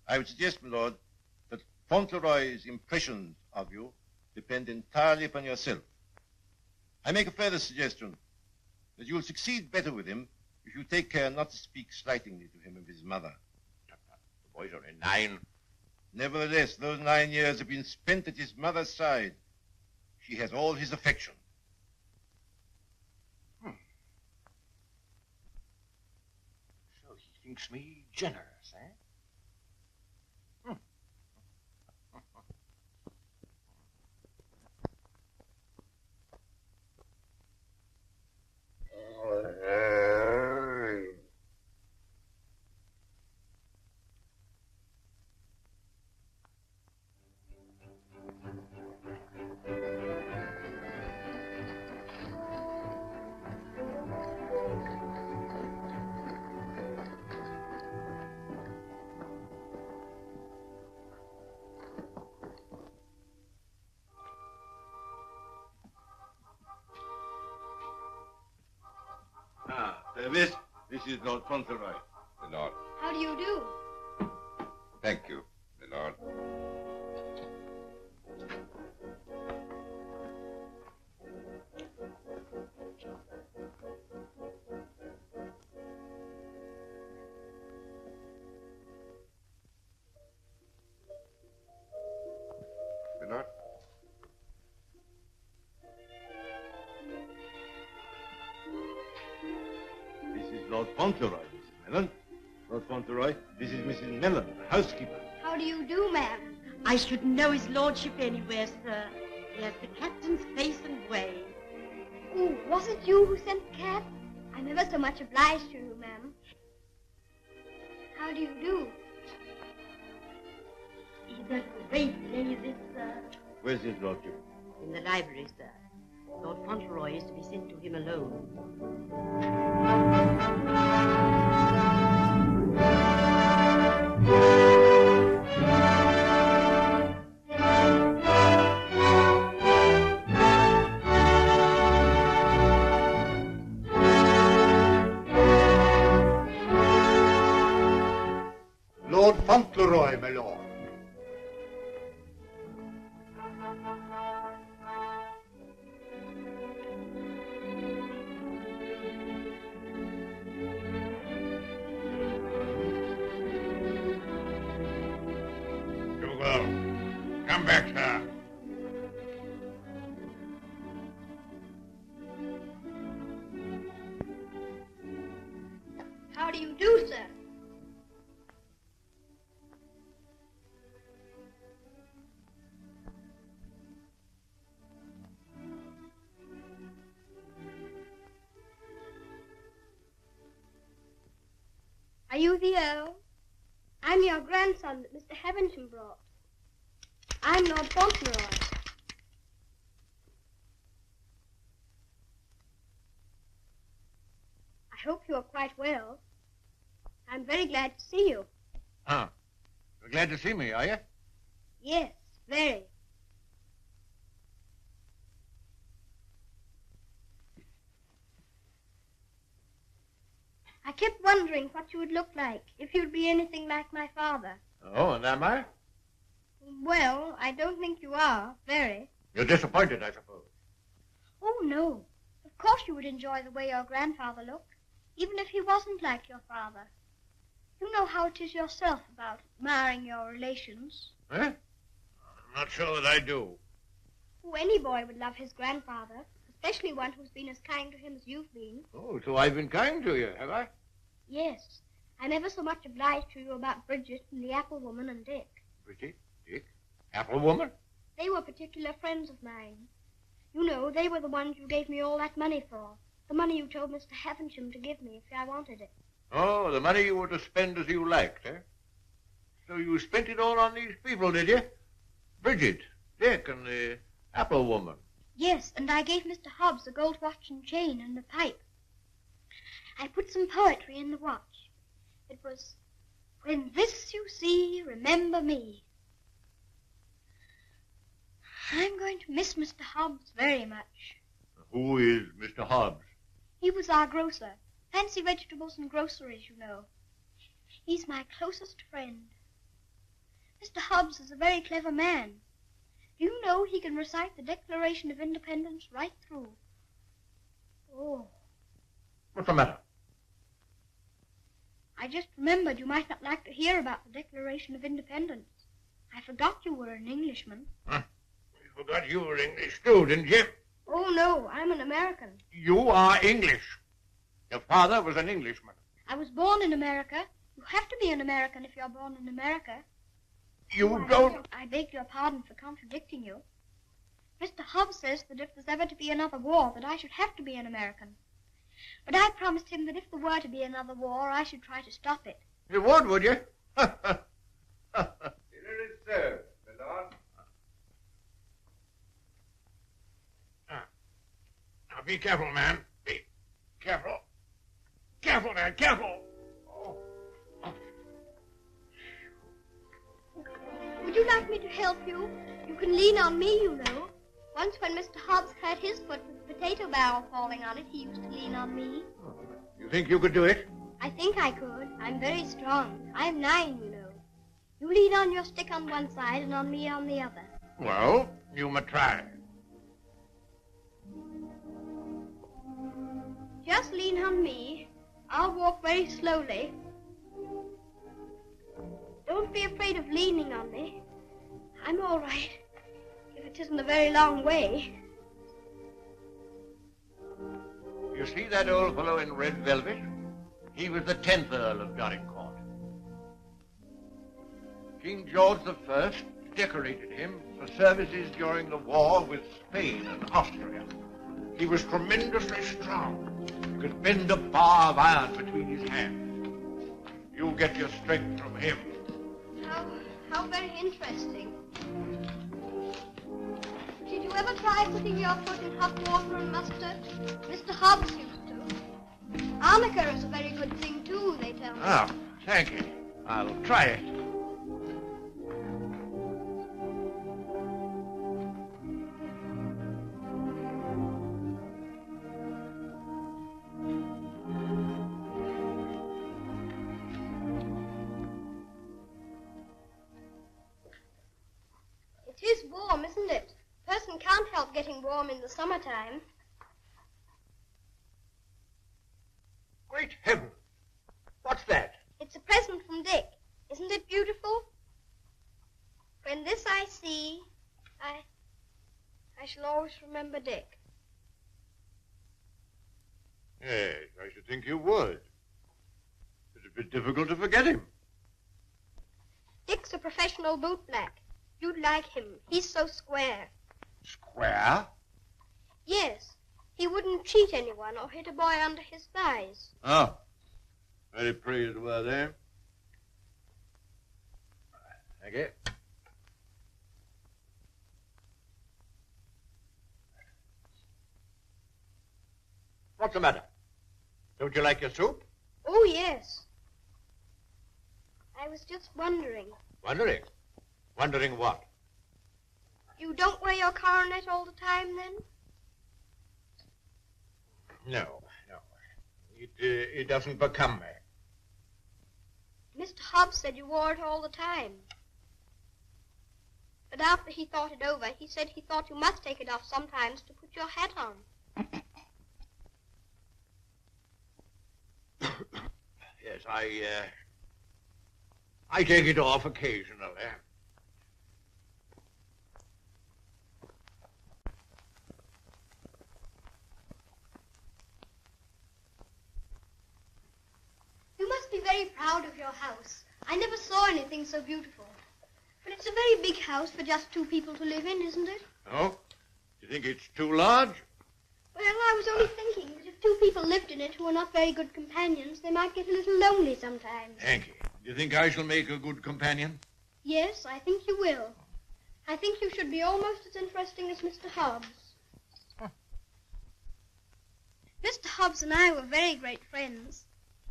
I would suggest, my lord, that Fauntleroy's impressions of you depend entirely upon yourself. I make a further suggestion, that you will succeed better with him if you take care not to speak slightingly to him of his mother. The boy's only 9. Nevertheless, those 9 years have been spent at his mother's side. She has all his affection. So he thinks me generous, eh? This is Lord Fauntleroy. My lord. How do you do? Thank you, my lord. My lord. Lord Fauntleroy, Mrs. Mellon. Lord Fauntleroy, this is Mrs. Mellon, the housekeeper. How do you do, ma'am? I shouldn't know his lordship anywhere, sir. He has the captain's face and way. Oh, was it you who sent the cab? I'm ever so much obliged to you, ma'am. How do you do? He's a great lady, sir. Where's his lordship? In the library, sir. Lord Fauntleroy is to be sent to him alone. Lord Fauntleroy, my lord. Come back, sir. How do you do, sir? Are you the Earl? I'm your grandson that Mr. Havisham brought. I'm Lord Fauntleroy. I hope you are quite well. I'm very glad to see you. Ah, you're glad to see me, are you? Yes, very. I kept wondering what you would look like if you'd be anything like my father. Oh, and am I? Well, I don't think you are, very. You're disappointed, I suppose. Oh, no. Of course you would enjoy the way your grandfather looked, even if he wasn't like your father. You know how it is yourself about admiring your relations. Eh? I'm not sure that I do. Oh, any boy would love his grandfather, especially one who's been as kind to him as you've been. Oh, so I've been kind to you, have I? Yes. I'm ever so much obliged to you about Bridget and the apple woman and Dick. Bridget? Dick? Apple woman? They were particular friends of mine. You know, they were the ones you gave me all that money for. The money you told Mr. Havisham to give me if I wanted it. Oh, the money you were to spend as you liked, eh? So you spent it all on these people, did you? Bridget, Dick, and the apple woman. Yes, and I gave Mr. Hobbs a gold watch and chain and a pipe. I put some poetry in the watch. It was, "When this you see, remember me." I'm going to miss Mr. Hobbs very much. Who is Mr. Hobbs? He was our grocer. Fancy vegetables and groceries, you know. He's my closest friend. Mr. Hobbs is a very clever man. Do you know he can recite the Declaration of Independence right through? Oh. What's the matter? I just remembered you might not like to hear about the Declaration of Independence. I forgot you were an Englishman. Huh? You forgot you were English too, didn't you? Oh, no, I'm an American. You are English. Your father was an Englishman. I was born in America. You have to be an American if you're born in America. You don't... I beg your pardon for contradicting you. Mr. Hobbs says that if there's ever to be another war, that I should have to be an American. But I promised him that if there were to be another war, I should try to stop it. You would you? Dinner is served, my lord. Now be careful, man. Be careful. Careful, man, careful. Oh. Would you like me to help you? You can lean on me, you know. Once when Mr. Hobbs hurt his foot with the potato barrel falling on it, he used to lean on me. You think you could do it? I think I could. I'm very strong. I'm 9, you know. You lean on your stick on one side and on me on the other. Well, you may try. Just lean on me. I'll walk very slowly. Don't be afraid of leaning on me. I'm all right, if it isn't a very long way. You see that old fellow in red velvet? He was the 10th Earl of Dorincourt. King George I decorated him for services during the war with Spain and Austria. He was tremendously strong. He could bend a bar of iron between his hands. You get your strength from him. How very interesting. Did you ever try putting your foot in hot water and mustard? Mr. Hobbs used to. Arnica is a very good thing, too, they tell me. Ah, thank you. I'll try it. It is warm, isn't it? A person can't help getting warm in the summertime. Great heaven! What's that? It's a present from Dick. Isn't it beautiful? When this I see, I shall always remember Dick. Yes, I should think you would. It'd be difficult to forget him. Dick's a professional bootblack. You'd like him. He's so square. Square? Yes. He wouldn't cheat anyone or hit a boy under his thighs. Oh. Very pleased with him. Thank you. What's the matter? Don't you like your soup? Oh, yes. I was just wondering. Wondering? Wondering what? You don't wear your coronet all the time, then? No. It doesn't become me. Mr. Hobbs said you wore it all the time. But after he thought it over, he said he thought you must take it off sometimes to put your hat on. Yes, I take it off occasionally. You must be very proud of your house. I never saw anything so beautiful. But it's a very big house for just 2 people to live in, isn't it? Oh? You think it's too large? Well, I was only thinking that if 2 people lived in it who were not very good companions, they might get a little lonely sometimes. Thank you. Do you think I shall make a good companion? Yes, I think you will. I think you should be almost as interesting as Mr. Hobbs. Huh. Mr. Hobbs and I were very great friends.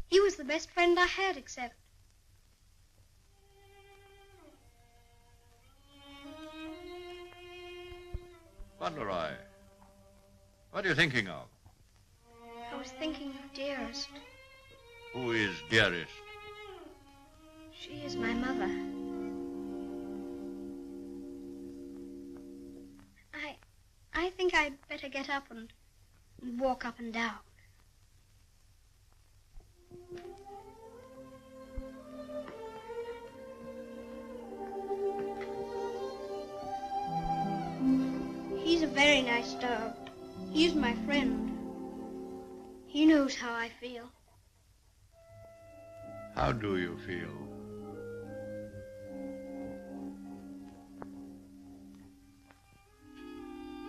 He was the best friend I had, except... Fauntleroy, what are you thinking of? I was thinking of Dearest. Who is Dearest? She is my mother. I think I'd better get up and walk up and down. He's a very nice dog. He's my friend. He knows how I feel. How do you feel?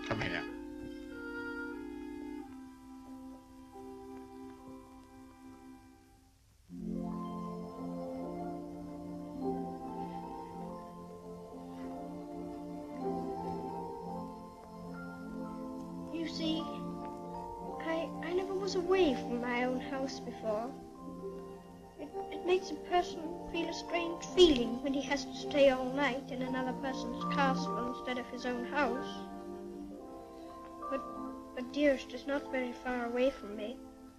Come here. You see, I never was away from my own house before. It makes a person feel a strange feeling when he has to stay all night in another person's castle instead of his own house. But Dearest is not very far away from me.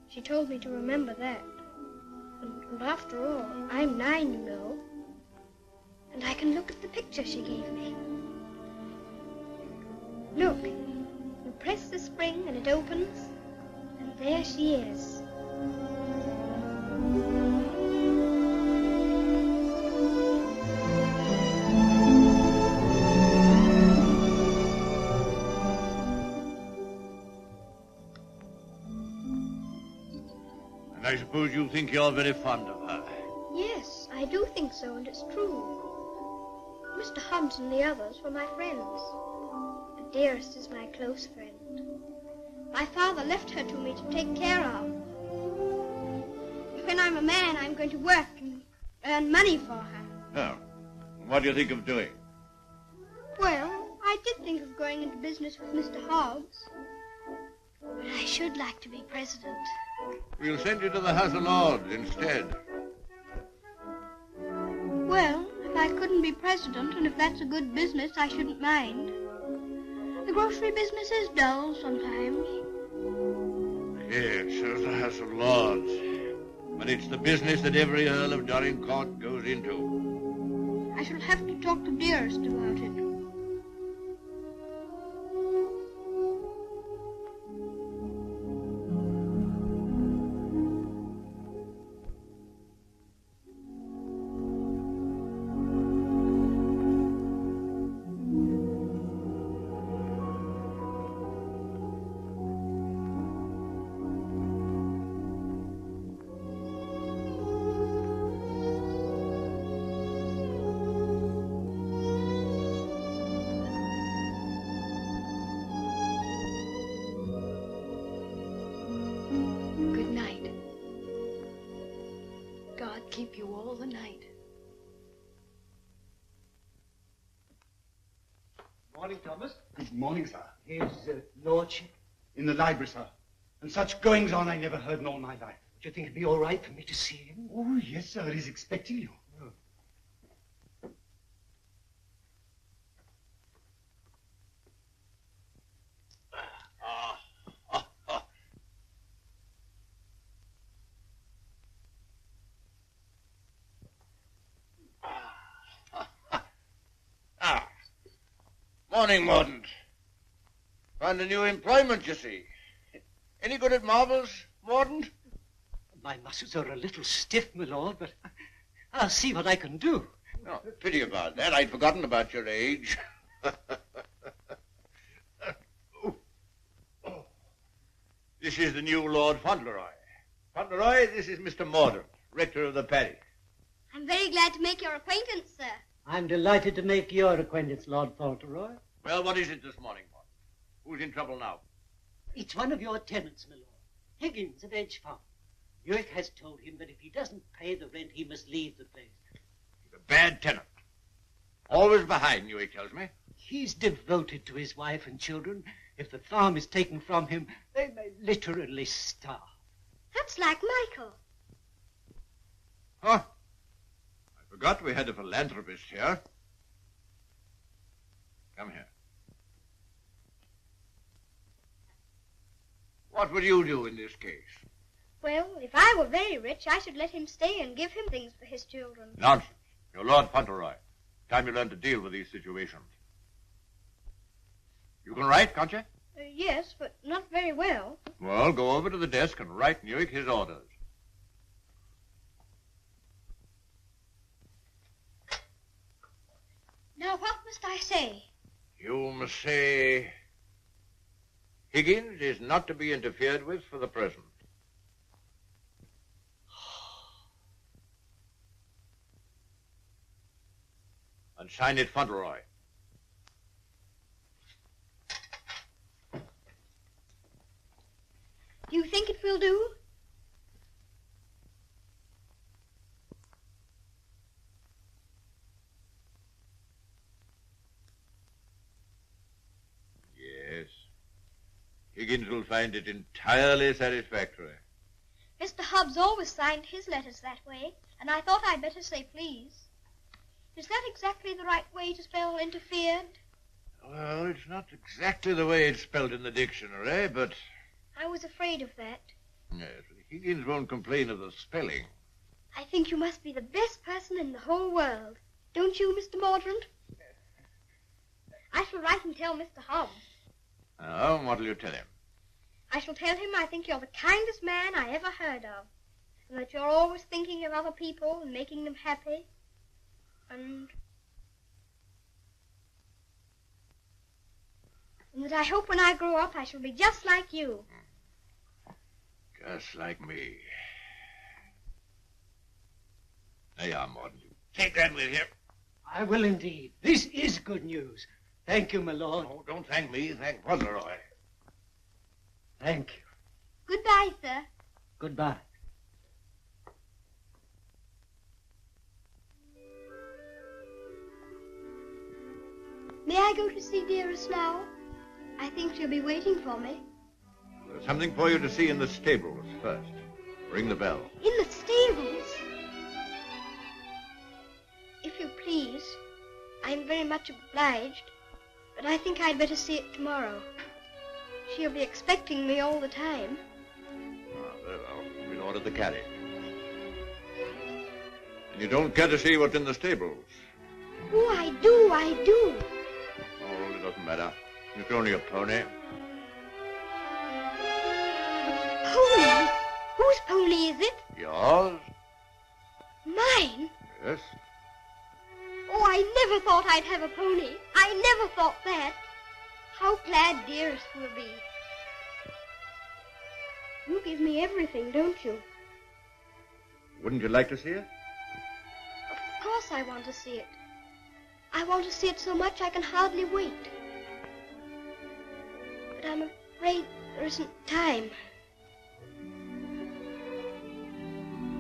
She told me to remember that. And after all, I'm 9, you know. And I can look at the picture she gave me. Look, you press the spring and it opens, and there she is. I suppose you think you're very fond of her. Yes, I do think so, and it's true. Mr. Hobbs and the others were my friends. But Dearest is my close friend. My father left her to me to take care of. When I'm a man, I'm going to work and earn money for her. Oh, what do you think of doing? Well, I did think of going into business with Mr. Hobbs. But I should like to be president. We'll send you to the House of Lords instead. Well, if I couldn't be president, and if that's a good business, I shouldn't mind. The grocery business is dull sometimes. Yes, so's the House of Lords. But it's the business that every Earl of Dorincourt goes into. I shall have to talk to Dearest about it. Keep you all the night. Morning, Thomas. Good morning, sir. His lordship? In the library, sir. And such goings on I never heard in all my life. Do you think it'd be all right for me to see him? Oh, yes, sir. He's expecting you. Morning, Mordaunt. Found a new employment, you see. Any good at marbles, Mordaunt? My muscles are a little stiff, my lord, but I'll see what I can do. No, pity about that. I'd forgotten about your age. This is the new Lord Fauntleroy. Fauntleroy, this is Mr. Mordaunt, rector of the parish. I'm very glad to make your acquaintance, sir. I'm delighted to make your acquaintance, Lord Fauntleroy. Well, what is it this morning, Mordaunt? Who's in trouble now? It's one of your tenants, my lord. Higgins of Edge Farm. York has told him that if he doesn't pay the rent, he must leave the place. He's a bad tenant. Always behind you, he tells me. He's devoted to his wife and children. If the farm is taken from him, they may literally starve. That's like Michael. Huh? I forgot we had a philanthropist here. Come here. What would you do in this case? Well, if I were very rich, I should let him stay and give him things for his children. Nonsense. You're Lord Fauntleroy. Time you learn to deal with these situations. You can write, can't you? Yes, but not very well. Well, go over to the desk and write Newick his orders. Now, what must I say? You must say, Higgins is not to be interfered with for the present. And sign it Fauntleroy. Do you think it will do? Yes. Higgins will find it entirely satisfactory. Mr. Hobbs always signed his letters that way, and I thought I'd better say please. Is that exactly the right way to spell interfered? Well, it's not exactly the way it's spelled in the dictionary, but... I was afraid of that. Yes, Higgins won't complain of the spelling. I think you must be the best person in the whole world. Don't you, Mr. Mordaunt? I shall write and tell Mr. Hobbs. Oh, what'll you tell him? I shall tell him I think you're the kindest man I ever heard of, and that you're always thinking of other people and making them happy, and that I hope when I grow up I shall be just like you. Just like me. There you are, Morden. Take that with you. I will indeed. This is good news. Thank you, my lord. Oh, don't thank me. Thank Fauntleroy. Thank you. Goodbye, sir. Goodbye. May I go to see Dearest now? I think she'll be waiting for me. There's something for you to see in the stables first. Ring the bell. In the stables? If you please. I'm very much obliged, but I think I'd better see it tomorrow. She'll be expecting me all the time. Ah, very well. We'll order the carriage. And you don't care to see what's in the stables? Oh, I do, I do. Oh, it doesn't matter. It's only a pony. Pony? Whose pony is it? Yours? Mine? Yes. Oh, I never thought I'd have a pony. I never thought that. How glad Dearest will be. You give me everything, don't you? Wouldn't you like to see it? Of course I want to see it. I want to see it so much I can hardly wait. But I'm afraid there isn't time.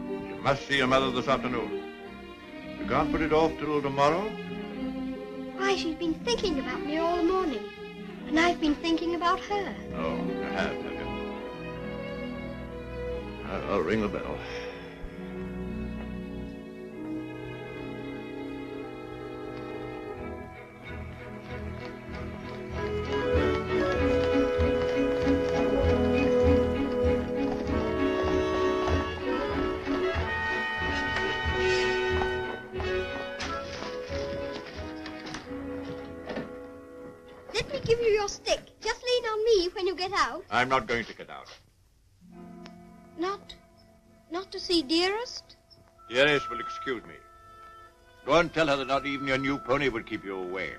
You must see your mother this afternoon. You can't put it off till tomorrow? Why, she's been thinking about me all the morning. And I've been thinking about her. Oh, you have you? I'll ring the bell. Let me give you your stick. Just lean on me when you get out. I'm not going to get out. Not to see Dearest? Dearest will excuse me. Go and tell her that not even your new pony would keep you away.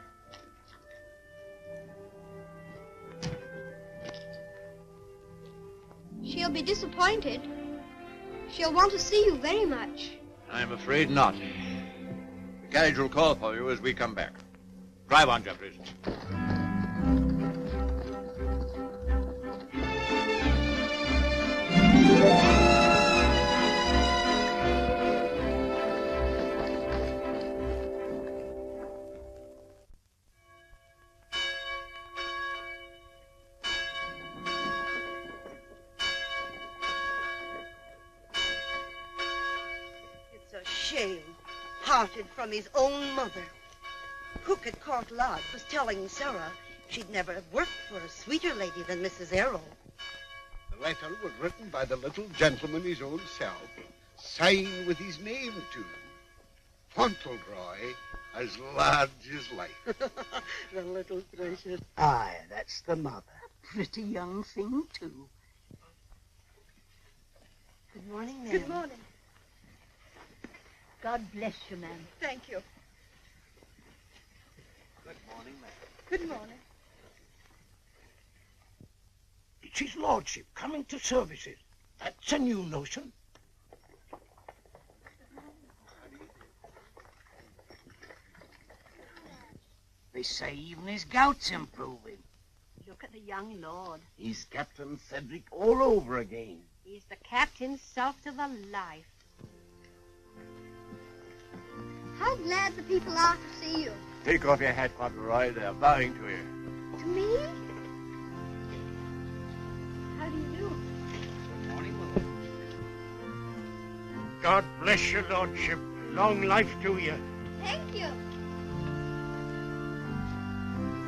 She'll be disappointed. She'll want to see you very much. I'm afraid not. The carriage will call for you as we come back. Drive on, Jeffries. Parted from his own mother. Cook at Court Lodge was telling Sarah she'd never have worked for a sweeter lady than Mrs. Errol. The letter was written by the little gentleman his own self, signed with his name too. Fauntleroy, as large as life. The little treasure. Aye, that's the mother. Pretty young thing, too. Good morning, ma'am. Good morning. God bless you, ma'am. Thank you. Good morning, ma'am. Good morning. It's his lordship coming to services. That's a new notion. They say even his gout's improving. Look at the young lord. He's Captain Cedric all over again. He's the captain's self to the life. How glad the people are to see you. Take off your hat, Fauntleroy. They're bowing to you. To me? How do you do? Good morning, Mother. God bless your lordship. Long life to you. Thank you.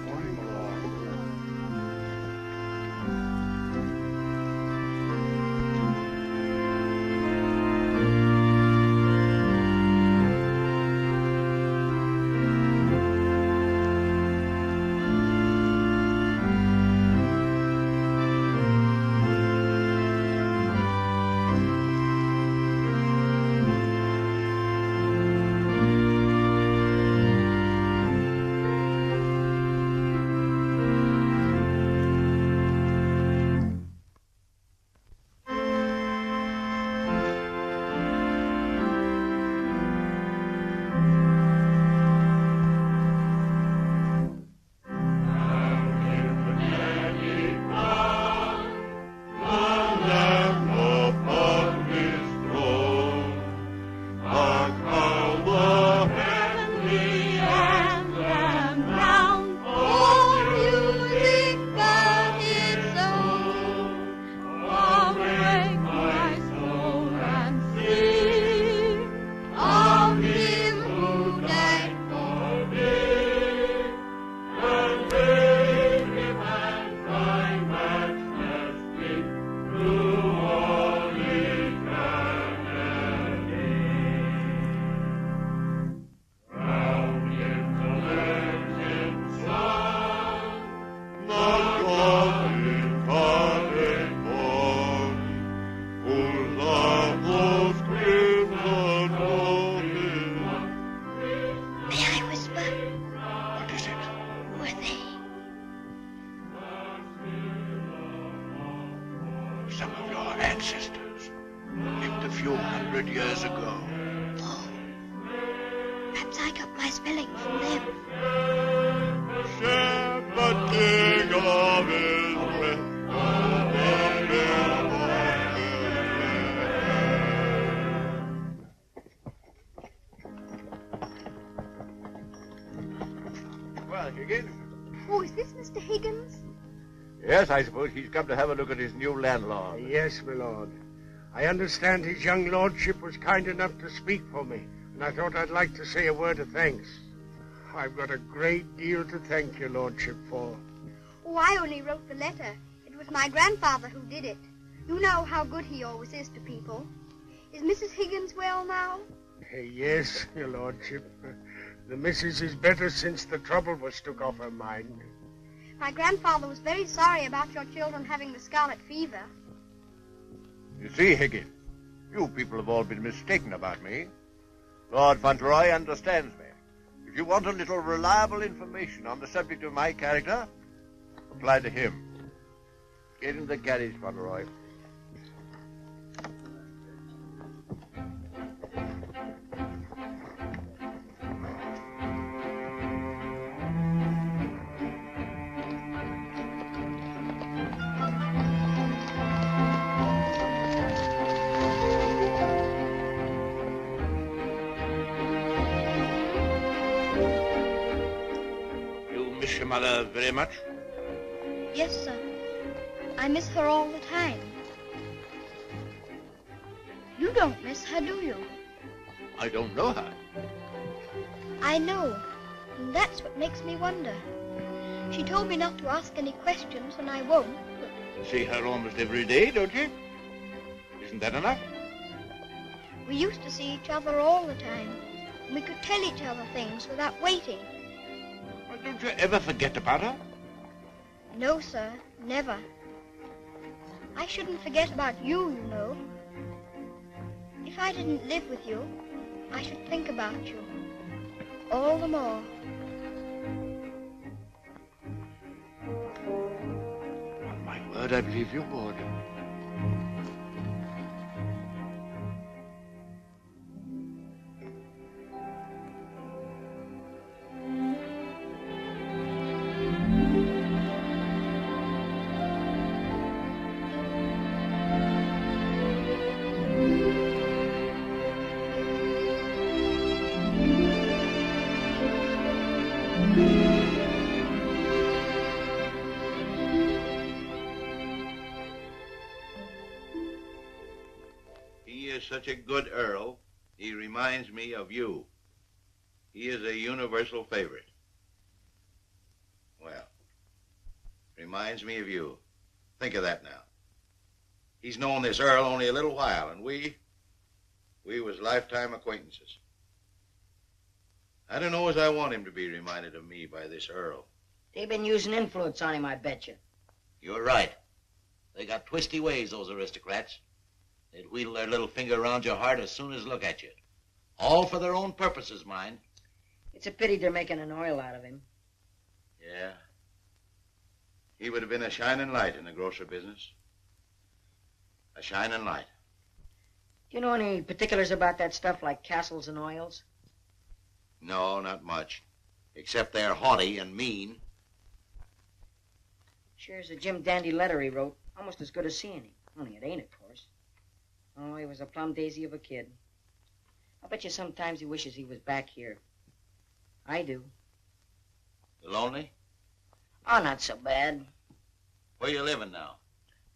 Morning, my lord. Ancestors lived a few hundred years ago. Oh, perhaps I got my spelling from them. Shepherding of Israel, Well, Higgins? Oh, is this Mr. Higgins? Yes, I suppose he's come to have a look at his new landlord. Yes, my lord. I understand his young lordship was kind enough to speak for me, and I thought I'd like to say a word of thanks. I've got a great deal to thank your lordship for. Oh, I only wrote the letter. It was my grandfather who did it. You know how good he always is to people. Is Mrs. Higgins well now? Yes, your lordship. The missus is better since the trouble was took off her mind. My grandfather was very sorry about your children having the scarlet fever. You see, Higgins, you people have all been mistaken about me. Lord Fauntleroy understands me. If you want a little reliable information on the subject of my character, apply to him. Get in the carriage, Fauntleroy. Miss your mother very much? Yes, sir. I miss her all the time. You don't miss her, do you? I don't know her. I know, and that's what makes me wonder. She told me not to ask any questions, and I won't, but see her almost every day, don't you? Isn't that enough? We used to see each other all the time. We could tell each other things without waiting. Well, don't you ever forget about her? No, sir, never. I shouldn't forget about you, you know. If I didn't live with you, I should think about you all the more. On my word, I believe you would. Such a good Earl, he reminds me of you. He is a universal favorite. Well, reminds me of you. Think of that now. He's known this Earl only a little while, and we was lifetime acquaintances. I don't know as I want him to be reminded of me by this Earl. They've been using influence on him, I bet you. You're right. They got twisty ways, those aristocrats. They'd wheedle their little finger around your heart as soon as look at you. All for their own purposes, mind. It's a pity they're making an oil out of him. Yeah. He would have been a shining light in the grocery business. A shining light. Do you know any particulars about that stuff like castles and oils? No, not much. Except they're haughty and mean. Sure's a Jim Dandy letter he wrote. Almost as good as seeing him. Only it ain't, of course. Oh, he was a plum daisy of a kid. I bet you sometimes he wishes he was back here. I do. You lonely? Oh, not so bad. Where you living now?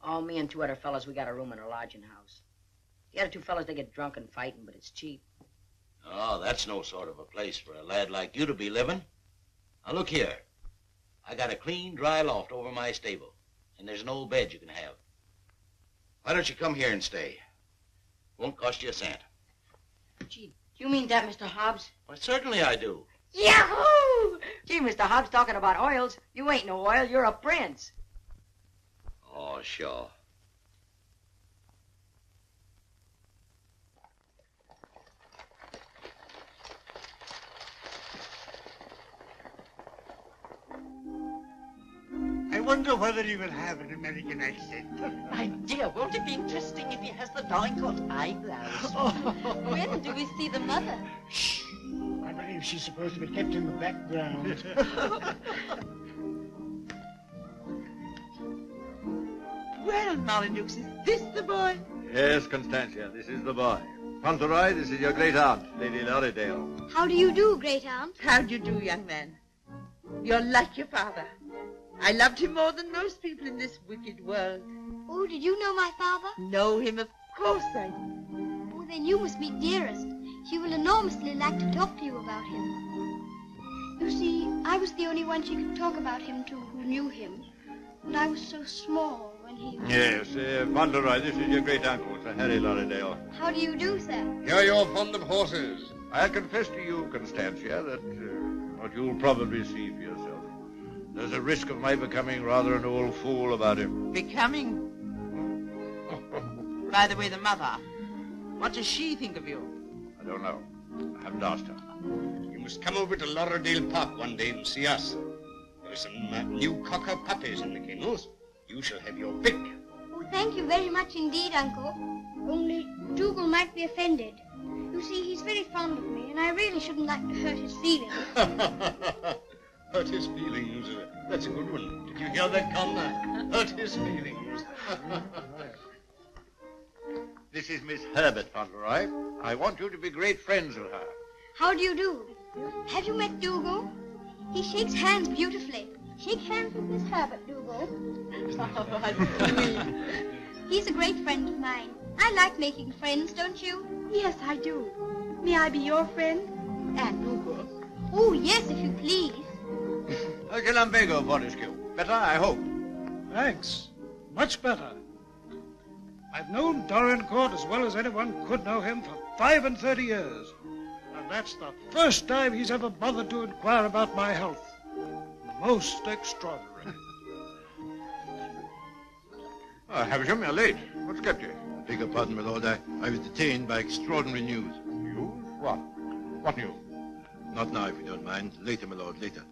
Oh, me and two other fellas, we got a room in a lodging house. The other two fellas, they get drunk and fighting, but it's cheap. Oh, that's no sort of a place for a lad like you to be living. Now, look here. I got a clean, dry loft over my stable, and there's an old bed you can have. Why don't you come here and stay? Won't cost you a cent. Gee, do you mean that, Mr. Hobbs? Why, certainly I do. Yahoo! Gee, Mr. Hobbs, talking about oils. You ain't no oil, you're a prince. Oh, sure. I wonder whether he will have an American accent. My dear, won't it be interesting if he has the Dorincourt eyebrows? When do we see the mother? Shh. I believe she's supposed to be kept in the background. Well, Molyneux, is this the boy? Yes, Constantia, this is the boy. Fauntleroy, this is your great aunt, Lady Lorridaile. How do you do, great aunt? How do you do, young man? You're like your father. I loved him more than most people in this wicked world. Oh, did you know my father? Know him, of course I do. Oh, then you must meet Dearest. She will enormously like to talk to you about him. You see, I was the only one she could talk about him to who knew him. And I was so small when he was... Yes, Fauntleroy, this is your great-uncle, Sir Harry Lorridaile. How do you do, sir? Hear you're fond of horses. I'll confess to you, Constantia, that what you'll probably see for yourself. There's a risk of my becoming rather an old fool about him. Becoming? By the way, the mother, what does she think of you? I don't know. I haven't asked her. You must come over to Lorridaile Park one day and see us. There are some new cocker puppies in the kennels. You shall have your pick. Oh, thank you very much indeed, Uncle. Only Dougal might be offended. You see, he's very fond of me, and I really shouldn't like to hurt his feelings. Hurt his feelings. That's a good one. Did you hear that, Conner? Hurt his feelings. This is Miss Herbert Fauntleroy. I want you to be great friends with her. How do you do? Have you met Dougal? He shakes hands beautifully. Shake hands with Miss Herbert, Dougal. He's a great friend of mine. I like making friends, don't you? Yes, I do. May I be your friend? And Dougal. Oh, yes, if you please. Lumbago, Fortescue. Better, I hope. Thanks. Much better. I've known Dorincourt as well as anyone could know him for 35 years. And that's the first time he's ever bothered to inquire about my health. Most extraordinary. Havisham, you're late. What's kept you? Beg your pardon, my lord. I was detained by extraordinary news. News? What? What news? Not now, if you don't mind. Later, my lord, later.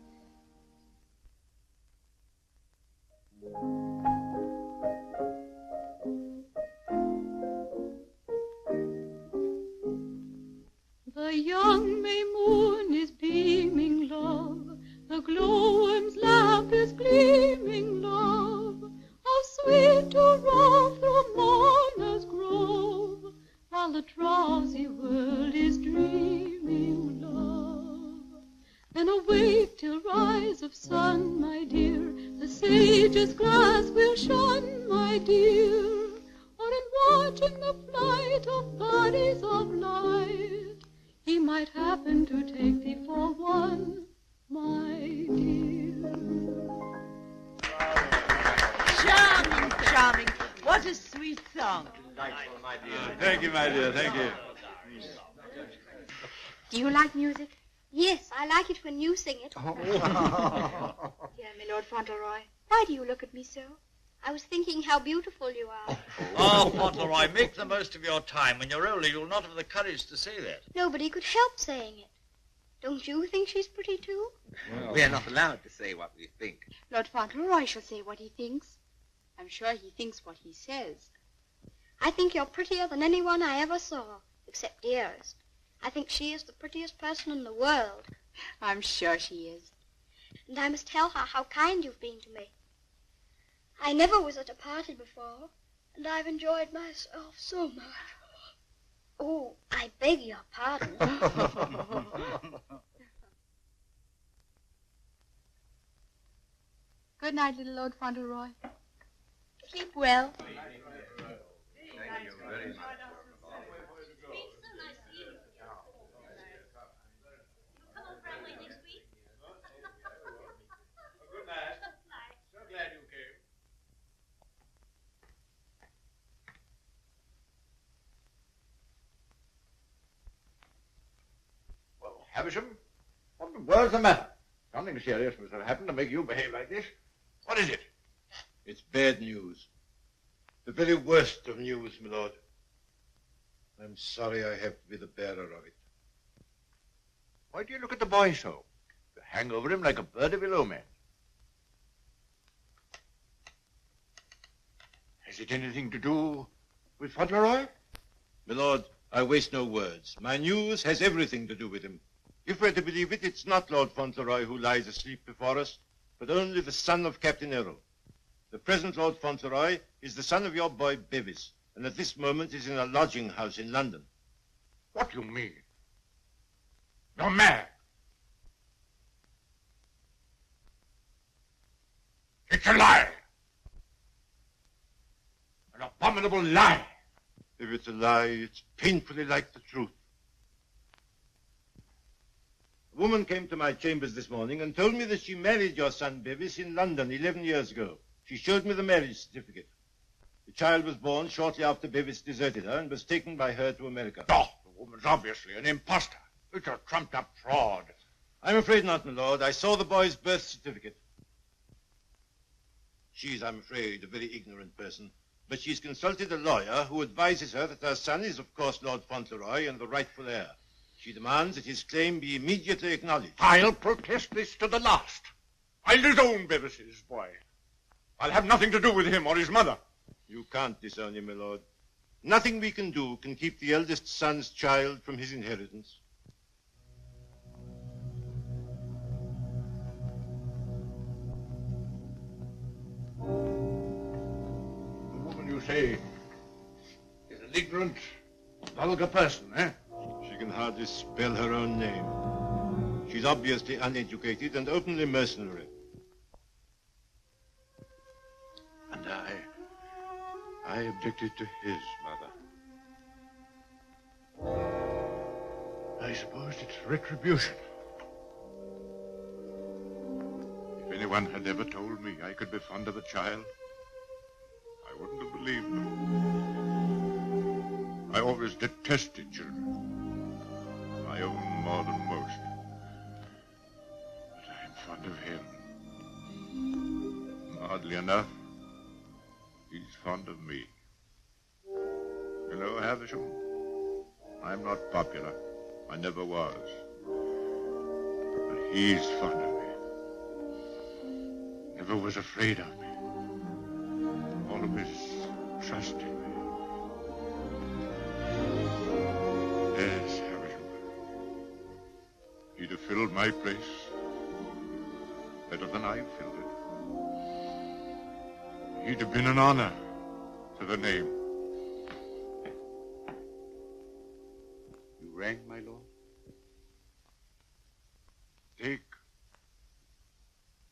The young May moon is beaming, love. The glowworm's lamp is gleaming, love. How sweet to rove through Mourner's grove, while the drowsy world is dreaming, love. Then awake till rise of sun, my dear. The sage's glass will shun, my dear. Or in watching the flight of bodies of light, he might happen to take thee for one, my dear. Charming, charming. What a sweet song. Delightful, my dear. Thank you, my dear. Thank you. Do you like music? Yes, I like it when you sing it. Dear my Lord Fauntleroy, why do you look at me so? I was thinking how beautiful you are. Oh, Fauntleroy, make the most of your time. When you're older, you'll not have the courage to say that. Nobody could help saying it. Don't you think she's pretty, too? Well, we are not allowed to say what we think. Lord Fauntleroy shall say what he thinks. I'm sure he thinks what he says. I think you're prettier than anyone I ever saw, except Dearest. I think she is the prettiest person in the world. I'm sure she is. And I must tell her how kind you've been to me. I never was at a party before, and I've enjoyed myself so much. Oh, I beg your pardon. Good night, little Lord Fauntleroy. Sleep well. Thank you very much. Good night. So glad you came. Well, Havisham, what in the world's the matter? Something serious must have happened to make you behave like this. What is it? It's bad news. The very worst of news, my lord. I'm sorry I have to be the bearer of it. Why do you look at the boy so? You hang over him like a bird of ill omen. Has it anything to do with Fauntleroy? My lord, I waste no words. My news has everything to do with him. If we're to believe it, it's not Lord Fauntleroy who lies asleep before us, but only the son of Captain Errol. The present Lord Fauntleroy is the son of your boy Bevis, and at this moment is in a lodging house in London. What do you mean? You're mad. It's a lie. An abominable lie. If it's a lie, it's painfully like the truth. A woman came to my chambers this morning and told me that she married your son Bevis in London 11 years ago. She showed me the marriage certificate. The child was born shortly after Bevis deserted her and was taken by her to America. Oh, the woman's obviously an impostor. It's a trumped-up fraud. I'm afraid not, my lord. I saw the boy's birth certificate. She's, I'm afraid, a very ignorant person, but she's consulted a lawyer who advises her that her son is, of course, Lord Fauntleroy and the rightful heir. She demands that his claim be immediately acknowledged. I'll protest this to the last. I'll disown Bevis's boy. I'll have nothing to do with him or his mother. You can't disown him, my lord. Nothing we can do can keep the eldest son's child from his inheritance. The woman you say is an ignorant, vulgar person, eh? She can hardly spell her own name. She's obviously uneducated and openly mercenary. And I objected to his mother. I suppose it's retribution. If anyone had ever told me I could be fond of a child, believe them. I always detested children. My own more than most. But I'm fond of him. Oddly enough, he's fond of me. You know, Havisham, I'm not popular. I never was. But he's fond of me. Never was afraid of me. Always trusted me. Yes, Havisham. He'd have filled my place better than I filled it. He'd have been an honor to the name. You rang, my lord?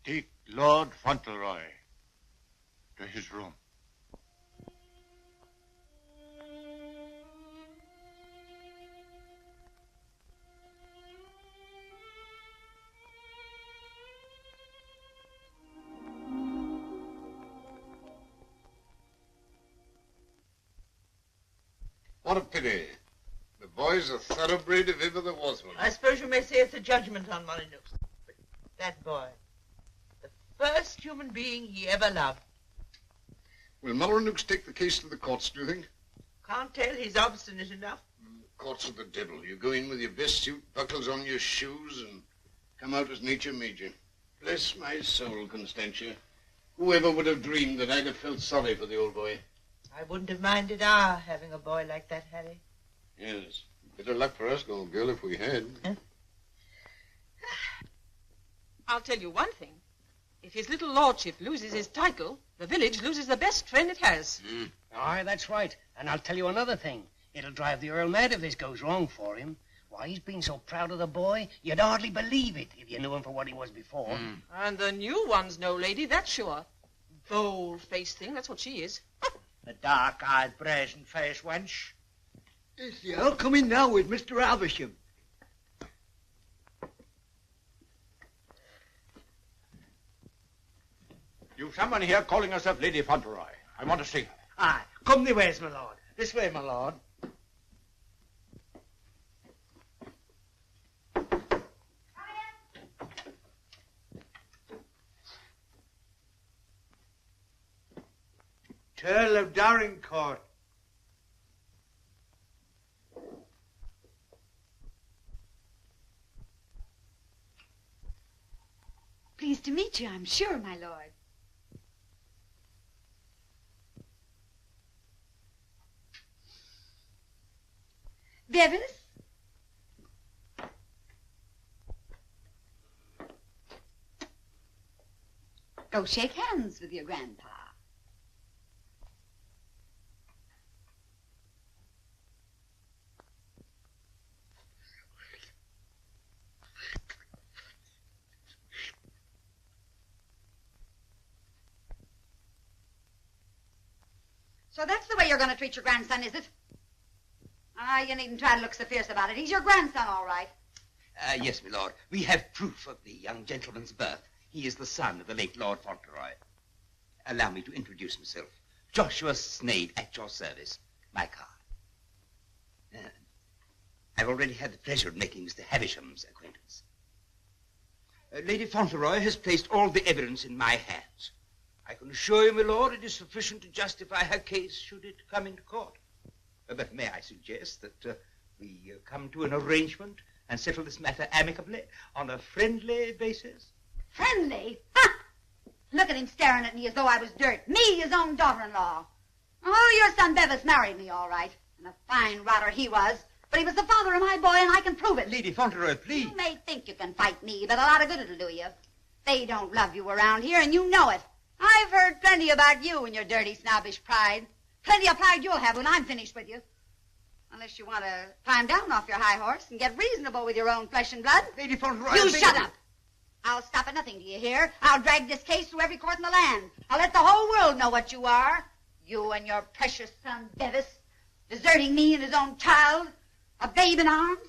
Take Lord Fauntleroy to his room. What a pity. The boy's a thoroughbred if ever there was one. I suppose you may say it's a judgment on Molyneux. But that boy, the first human being he ever loved. Will Molyneux take the case to the courts, do you think? Can't tell. He's obstinate enough. Courts of the devil. You go in with your best suit, buckles on your shoes, and come out as nature made you. Bless my soul, Constantia. Whoever would have dreamed that I'd have felt sorry for the old boy? I wouldn't have minded our having a boy like that, Harry. Yes. Better luck for us, old girl, if we had. Huh? I'll tell you one thing. If his little lordship loses his title, the village loses the best friend it has. Aye, that's right. And I'll tell you another thing. It'll drive the Earl mad if this goes wrong for him. Why, he's been so proud of the boy, you'd hardly believe it if you knew him for what he was before. And the new one's no lady, that's sure. Bold-faced thing, that's what she is. A dark-eyed, brazen-faced wench. Is the Earl coming now with Mr. Havisham? You've someone here calling herself Lady Fauntleroy. I want to see her. Aye, come the ways, my lord. This way, my lord. Earl of Dorincourt. Pleased to meet you, I'm sure, my lord. Bevis? Go shake hands with your grandpa. So that's the way you're going to treat your grandson, is it? Ah, you needn't try to look so fierce about it. He's your grandson, all right. Yes, my lord. We have proof of the young gentleman's birth. He is the son of the late Lord Fauntleroy. Allow me to introduce myself. Joshua Sneyd, at your service. My card. I've already had the pleasure of making Mr. Havisham's acquaintance. Lady Fauntleroy has placed all the evidence in my hands. I can assure you, my lord, it is sufficient to justify her case should it come into court. But may I suggest that we come to an arrangement and settle this matter amicably on a friendly basis? Friendly? Ha! Look at him staring at me as though I was dirt. Me, his own daughter-in-law. Oh, your son Bevis married me, all right. And a fine rotter he was. But he was the father of my boy, and I can prove it. Lady Fauntleroy, please. You may think you can fight me, but a lot of good it'll do you. They don't love you around here, and you know it. I've heard plenty about you and your dirty, snobbish pride. Plenty of pride you'll have when I'm finished with you. Unless you want to climb down off your high horse and get reasonable with your own flesh and blood. Lady Fauntleroy... You shut up! I'll stop at nothing, do you hear? I'll drag this case through every court in the land. I'll let the whole world know what you are. You and your precious son, Bevis, deserting me and his own child, a babe in arms.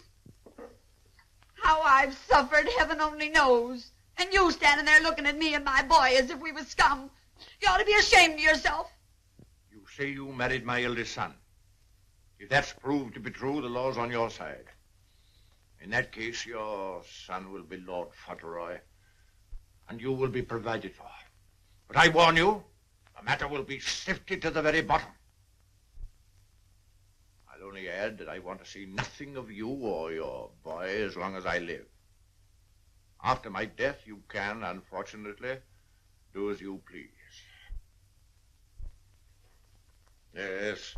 How I've suffered, heaven only knows. And you standing there looking at me and my boy as if we was scum. You ought to be ashamed of yourself. You say you married my eldest son. If that's proved to be true, the law's on your side. In that case, your son will be Lord Fauntleroy, and you will be provided for. But I warn you, the matter will be sifted to the very bottom. I'll only add that I want to see nothing of you or your boy as long as I live. After my death, you can, unfortunately, do as you please. Yes,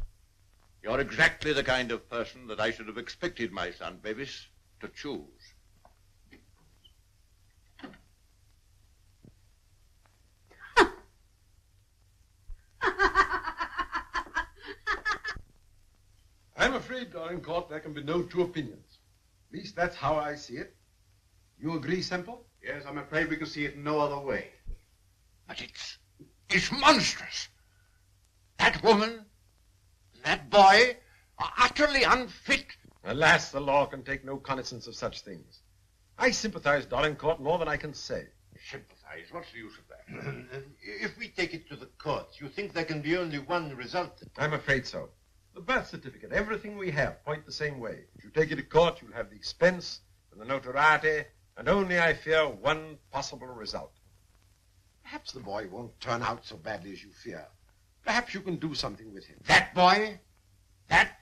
you're exactly the kind of person that I should have expected my son, Bevis, to choose. I'm afraid, Dorincourt, there can be no two opinions. At least that's how I see it. You agree, Semple? Yes, I'm afraid we can see it no other way. But it's monstrous. That woman, that boy, are utterly unfit. Alas, the law can take no cognizance of such things. I sympathize, Dorincourt, more than I can say. Sympathize? What's the use of that? If we take it to the courts, you think there can be only one result? I'm afraid so. The birth certificate, everything we have, point the same way. If you take it to court, you'll have the expense and the notoriety, and only, I fear, one possible result. Perhaps the boy won't turn out so badly as you fear. Perhaps you can do something with him. That boy? That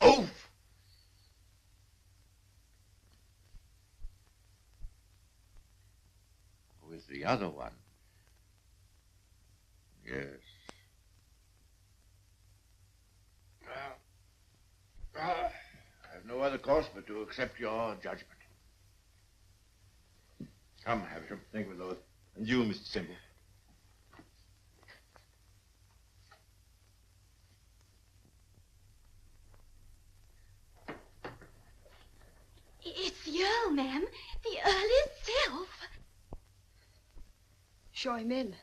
oaf? With the other one? Yes. I have no other course but to accept your judgment. Come, Havisham. Thank you, Lord. And you, Mr. Semple. It's the Earl, ma'am. The Earl himself. Show him in.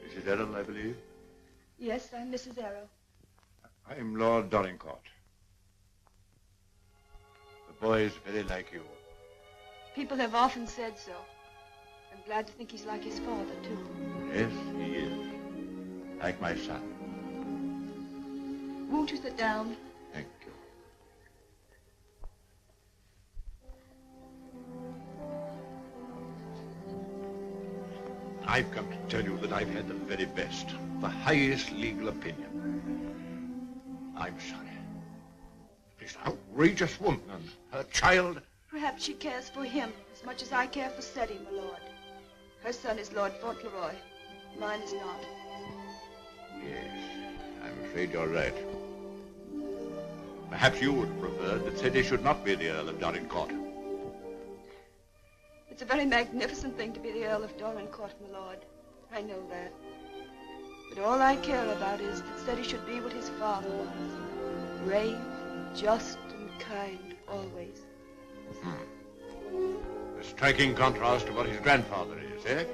Mrs. Errol, I believe? Yes, I'm Mrs. Errol. I'm Lord Dorincourt. The boy is very like you. People have often said so. I'm glad to think he's like his father, too. Yes, he is. Like my son. Won't you sit down? Thank you. I've come to tell you that I've had the very best, the highest legal opinion. I'm sorry. This outrageous woman and her child. Perhaps she cares for him as much as I care for Ceddie, my lord. Her son is Lord Fauntleroy. Mine is not. Yes, I'm afraid you're right. Perhaps you would prefer that Ceddie should not be the Earl of Dorincourt. It's a very magnificent thing to be the Earl of Dorincourt, my lord. I know that. But all I care about is that Ceddie should be what his father was. Brave, just, and kind, always. A striking contrast to what his grandfather is, eh?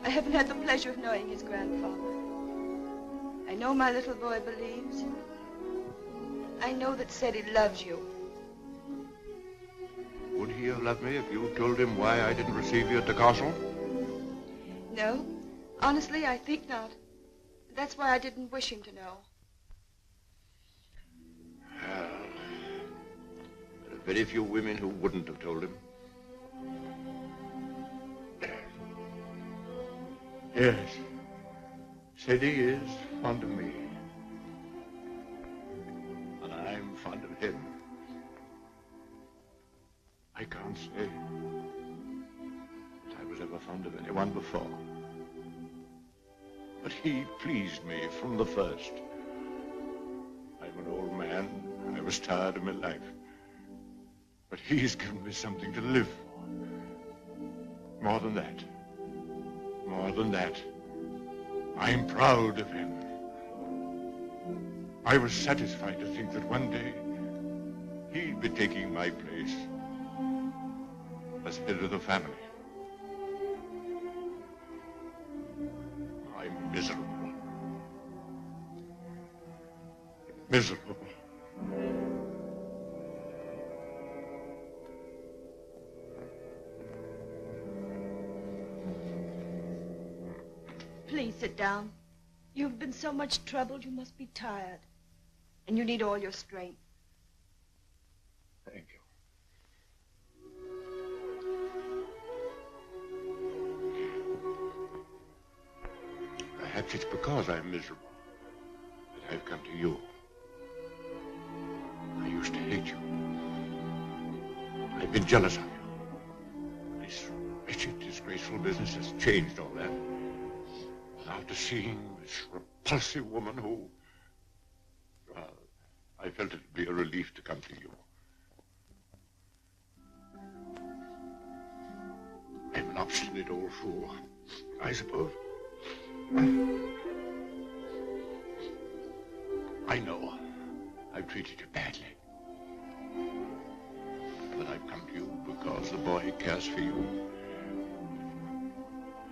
I haven't had the pleasure of knowing his grandfather. I know my little boy believes. I know that Ceddie loves you. Would he have loved me if you told him why I didn't receive you at the castle? No, honestly, I think not. That's why I didn't wish him to know. Well, there are very few women who wouldn't have told him. Yes, Ceddie is fond of me. And I'm fond of him. I can't say that I was ever fond of anyone before. But he pleased me from the first. I'm an old man. I was tired of my life. But he's given me something to live for. More than that. More than that. I'm proud of him. I was satisfied to think that one day he'd be taking my place as head of the family. Miserable. Please sit down. You've been so much troubled, you must be tired. And you need all your strength. Thank you. Perhaps it's because I'm miserable that I've come to you. I used to hate you. I've been jealous of you. This wretched, disgraceful business has changed all that. After seeing this repulsive woman who... Well, I felt it would be a relief to come to you. I'm an obstinate old fool, I suppose. I know I've treated you badly. But I've come to you because the boy cares for you.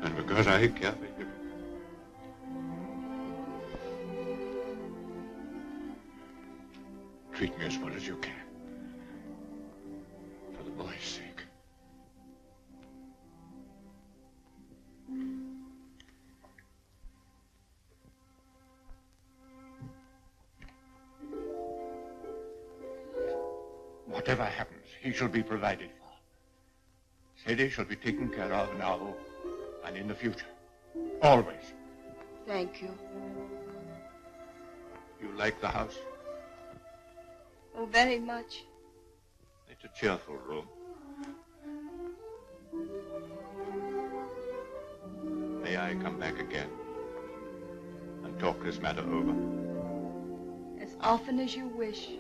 And because I care for him. Treat me as well as you can. For the boy's sake. Whatever happens, he shall be provided for. Ceddie shall be taken care of now and in the future. Always. Thank you. You like the house? Oh, very much. It's a cheerful room. May I come back again and talk this matter over? As often as you wish.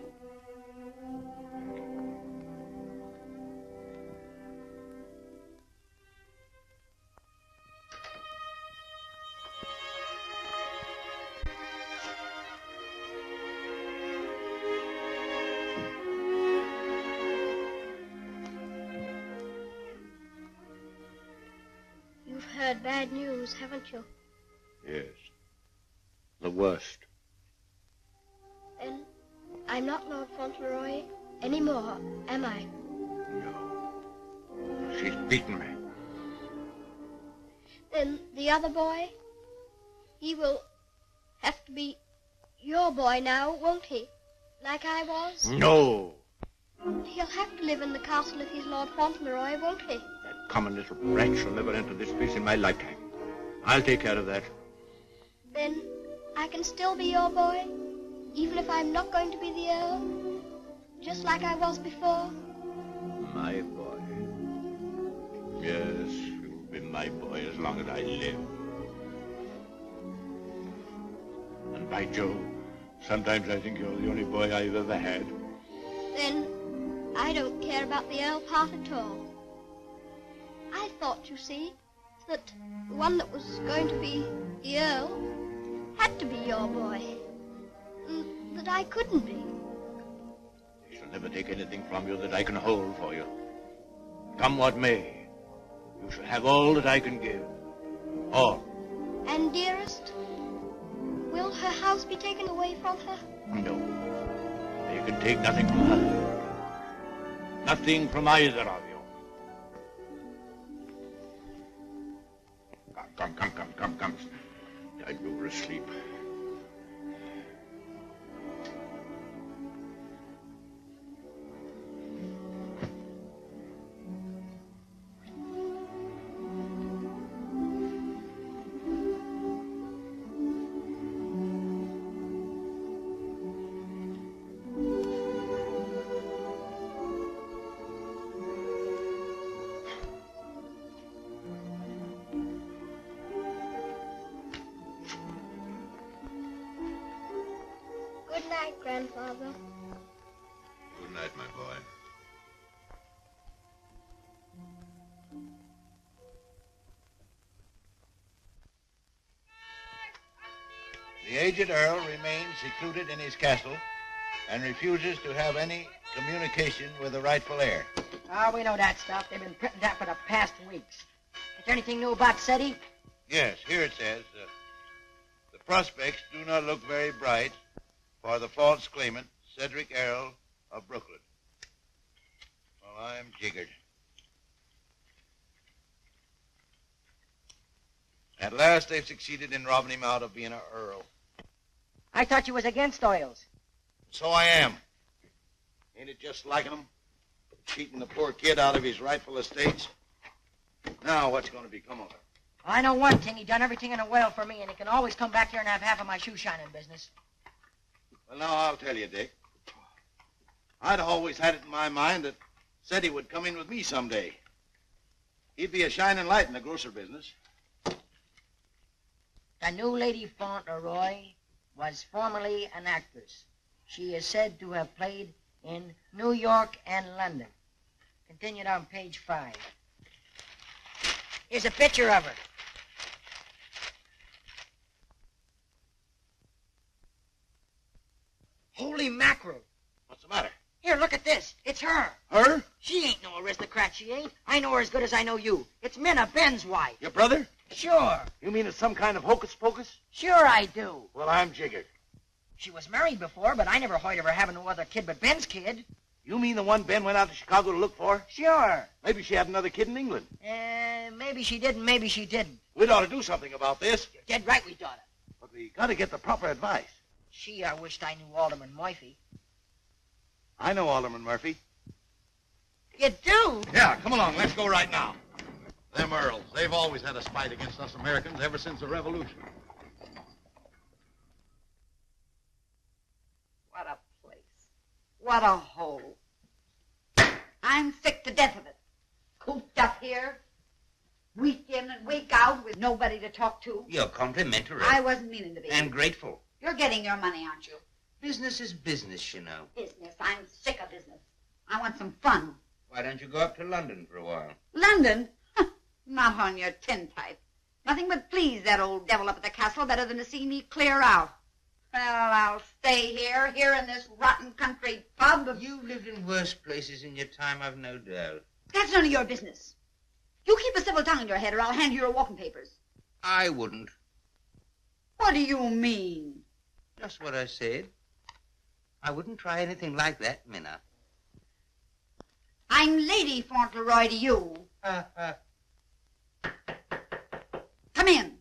Bad news, haven't you? Yes. The worst. Then I'm not Lord Fauntleroy anymore, am I? No. She's beaten me. Then the other boy, he will have to be your boy now, won't he? Like I was? No. He'll have to live in the castle if he's Lord Fauntleroy, won't he? That common little brat shall never enter this place in my lifetime. I'll take care of that. Then I can still be your boy, even if I'm not going to be the Earl, just like I was before. My boy. Yes, you'll be my boy as long as I live. And by Jove, sometimes I think you're the only boy I've ever had. Then I don't care about the Earl part at all. I thought, you see, that the one that was going to be the Earl had to be your boy. That I couldn't be. I shall never take anything from you that I can hold for you. Come what may, you shall have all that I can give. All. And Dearest? Will her house be taken away from her? No. You can take nothing from her. Nothing from either of you. Come. Time you were asleep. Good night, Grandfather. Good night, my boy. The aged Earl remains secluded in his castle and refuses to have any communication with the rightful heir. Oh, we know that stuff. They've been printing that for the past weeks. Is there anything new about Ceddie? Yes, here it says, the prospects do not look very bright For the false claimant, Cedric Errol of Brooklyn. Well, I'm jiggered. At last they've succeeded in robbing him out of being an earl. I thought you was against oils. So I am. Ain't it just like him? Cheating the poor kid out of his rightful estates. Now what's going to become of it? I know one thing. He done everything in a well for me, and he can always come back here and have half of my shoe shining business. Well, now I'll tell you, Dick. I'd always had it in my mind that Ceddie would come in with me someday. He'd be a shining light in the grocer business. The new Lady Fauntleroy was formerly an actress. She is said to have played in New York and London. Continued on page 5. Here's a picture of her. Holy mackerel. What's the matter? Here, look at this. It's her. Her? She ain't no aristocrat, she ain't. I know her as good as I know you. It's Minna, Ben's wife. Your brother? Sure. You mean it's some kind of hocus pocus? Sure I do. Well, I'm jiggered. She was married before, but I never heard of her having no other kid but Ben's kid. You mean the one Ben went out to Chicago to look for? Sure. Maybe she had another kid in England. Maybe she did and maybe she didn't. We'd ought to do something about this. You're dead right we ought to. But we got to get the proper advice. Gee, I wished I knew Alderman Murphy. I know Alderman Murphy. You do? Yeah, come along. Let's go right now. Them Earls, they've always had a spite against us Americans ever since the Revolution. What a place. What a hole. I'm sick to death of it. Cooped up here, week in and week out with nobody to talk to. You're complimentary. I wasn't meaning to be. And grateful. You're getting your money, aren't you? Business is business, you know. Business. I'm sick of business. I want some fun. Why don't you go up to London for a while? London? Not on your tintype. Nothing but please that old devil up at the castle better than to see me clear out. Well, I'll stay here in this rotten country pub. You've lived in worse places in your time, I've no doubt. That's none of your business. You keep a civil tongue in your head or I'll hand you your walking papers. I wouldn't. What do you mean? Just what I said. I wouldn't try anything like that, Minna. I'm Lady Fauntleroy to you. Come in.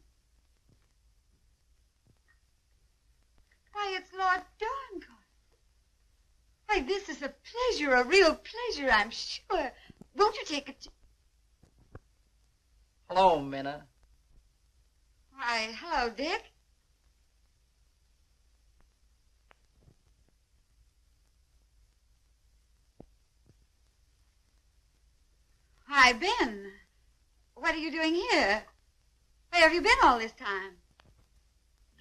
Why, it's Lord Dorincourt. Why, this is a pleasure, a real pleasure, I'm sure. Won't you take it? Hello, Minna. Why, hello, Dick. Hi, Ben. What are you doing here? Where have you been all this time?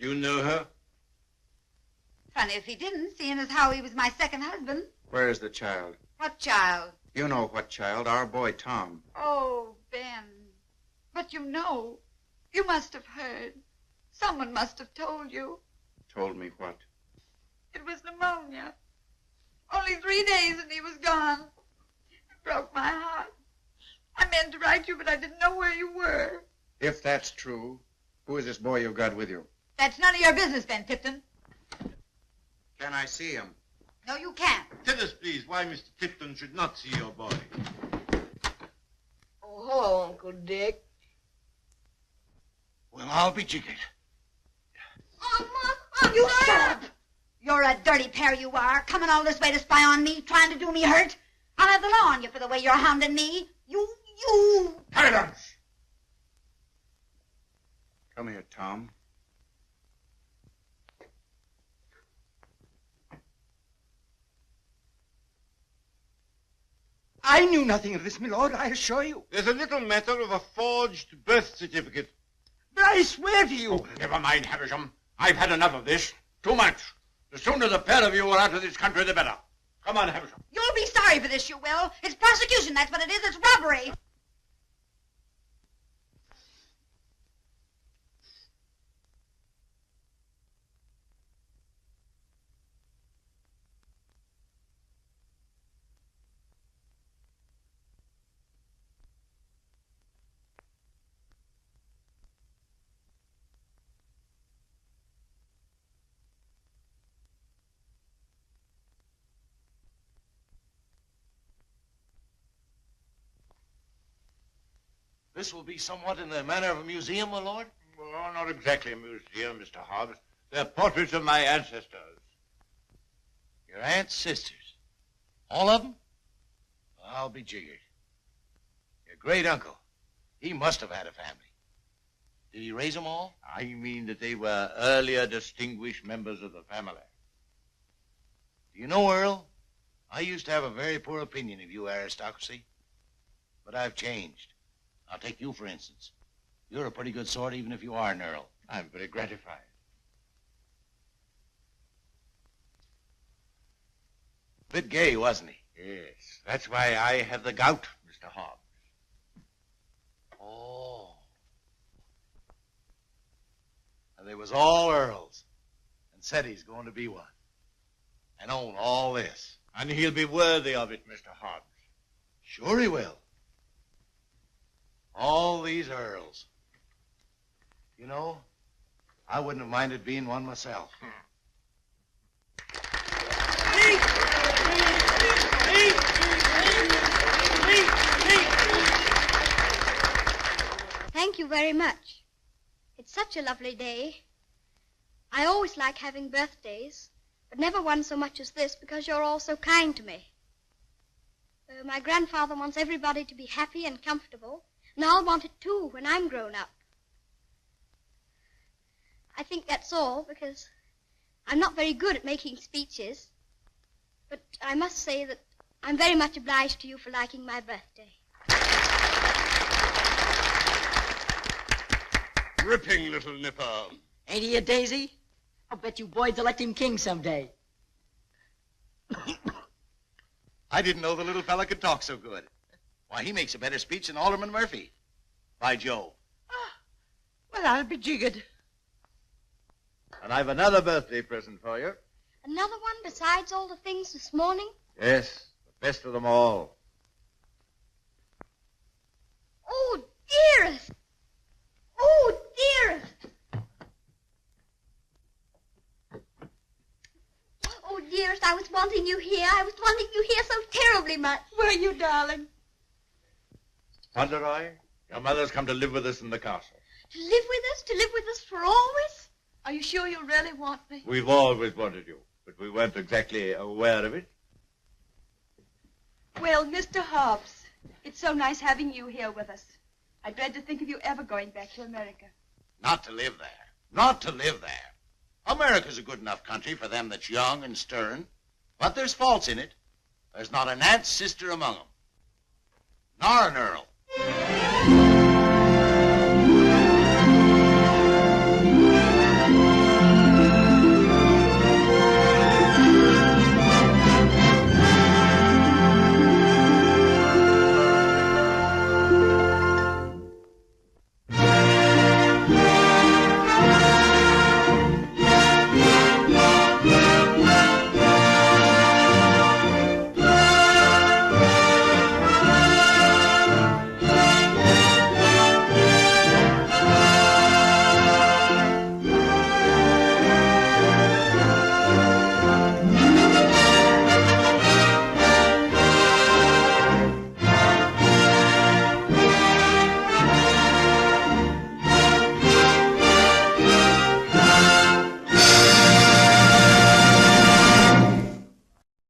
Do you know her? Funny if he didn't, seeing as how he was my second husband. Where's the child? What child? You know what child, our boy Tom. Oh, Ben. But you know, you must have heard. Someone must have told you. Told me what? It was pneumonia. Only 3 days and he was gone. It broke my heart. I meant to write you, but I didn't know where you were. If that's true, who is this boy you got with you? That's none of your business, Ben Tipton. Can I see him? No, you can't. Tell us, please, why Mr. Tipton should not see your boy. Oh, hello, Uncle Dick. Well, I'll be jiggered. You shut up! You're a dirty pair, you are. Coming all this way to spy on me, trying to do me hurt. I'll have the law on you for the way you're hounding me. You... Silence! Come here, Tom. I knew nothing of this, my lord, I assure you. There's a little matter of a forged birth certificate. But I swear to you... Oh, never mind, Havisham. I've had enough of this. Too much. The sooner the pair of you are out of this country, the better. Come on, Havisham. You'll be sorry for this, you will. It's prosecution, that's what it is. It's robbery. This will be somewhat in the manner of a museum, my lord? Well, not exactly a museum, Mr. Hobbs. They're portraits of my ancestors. Your aunt's sisters? All of them? I'll be jiggered. Your great-uncle, he must have had a family. Did he raise them all? I mean that they were earlier distinguished members of the family. Do you know, Earl, I used to have a very poor opinion of you aristocracy. But I've changed. I'll take you, for instance. You're a pretty good sort, even if you are an Earl. I'm very gratified. Bit gay, wasn't he? Yes, that's why I have the gout, Mr. Hobbs. Oh. And they was all Earls. And Ceddie's going to be one. And own all this. And he'll be worthy of it, Mr. Hobbs. Sure he will. All these Earls. You know, I wouldn't have minded being one myself. Thank you very much. It's such a lovely day. I always like having birthdays, but never one so much as this because you're all so kind to me. My grandfather wants everybody to be happy and comfortable, and I'll want it too when I'm grown up. I think that's all because I'm not very good at making speeches, but I must say that I'm very much obliged to you for liking my birthday. Ripping little nipper. Ain't he a daisy? I'll bet you boys elect him king someday. I didn't know the little fella could talk so good. Why, he makes a better speech than Alderman Murphy. By Joe. Well, I'll be jiggered. And I've another birthday present for you. Another one besides all the things this morning? Yes, the best of them all. Oh, dearest! Oh, dearest! Oh, dearest, I was wanting you here. I was wanting you here so terribly much. Were you, darling? Fauntleroy, your mother's come to live with us in the castle. To live with us? To live with us for always? Are you sure you really want me? We've always wanted you, but we weren't exactly aware of it. Well, Mr. Hobbs, it's so nice having you here with us. I dread to think of you ever going back to America. Not to live there. Not to live there. America's a good enough country for them that's young and stern, but there's faults in it. There's not an aunt's sister among them. Nor an Earl.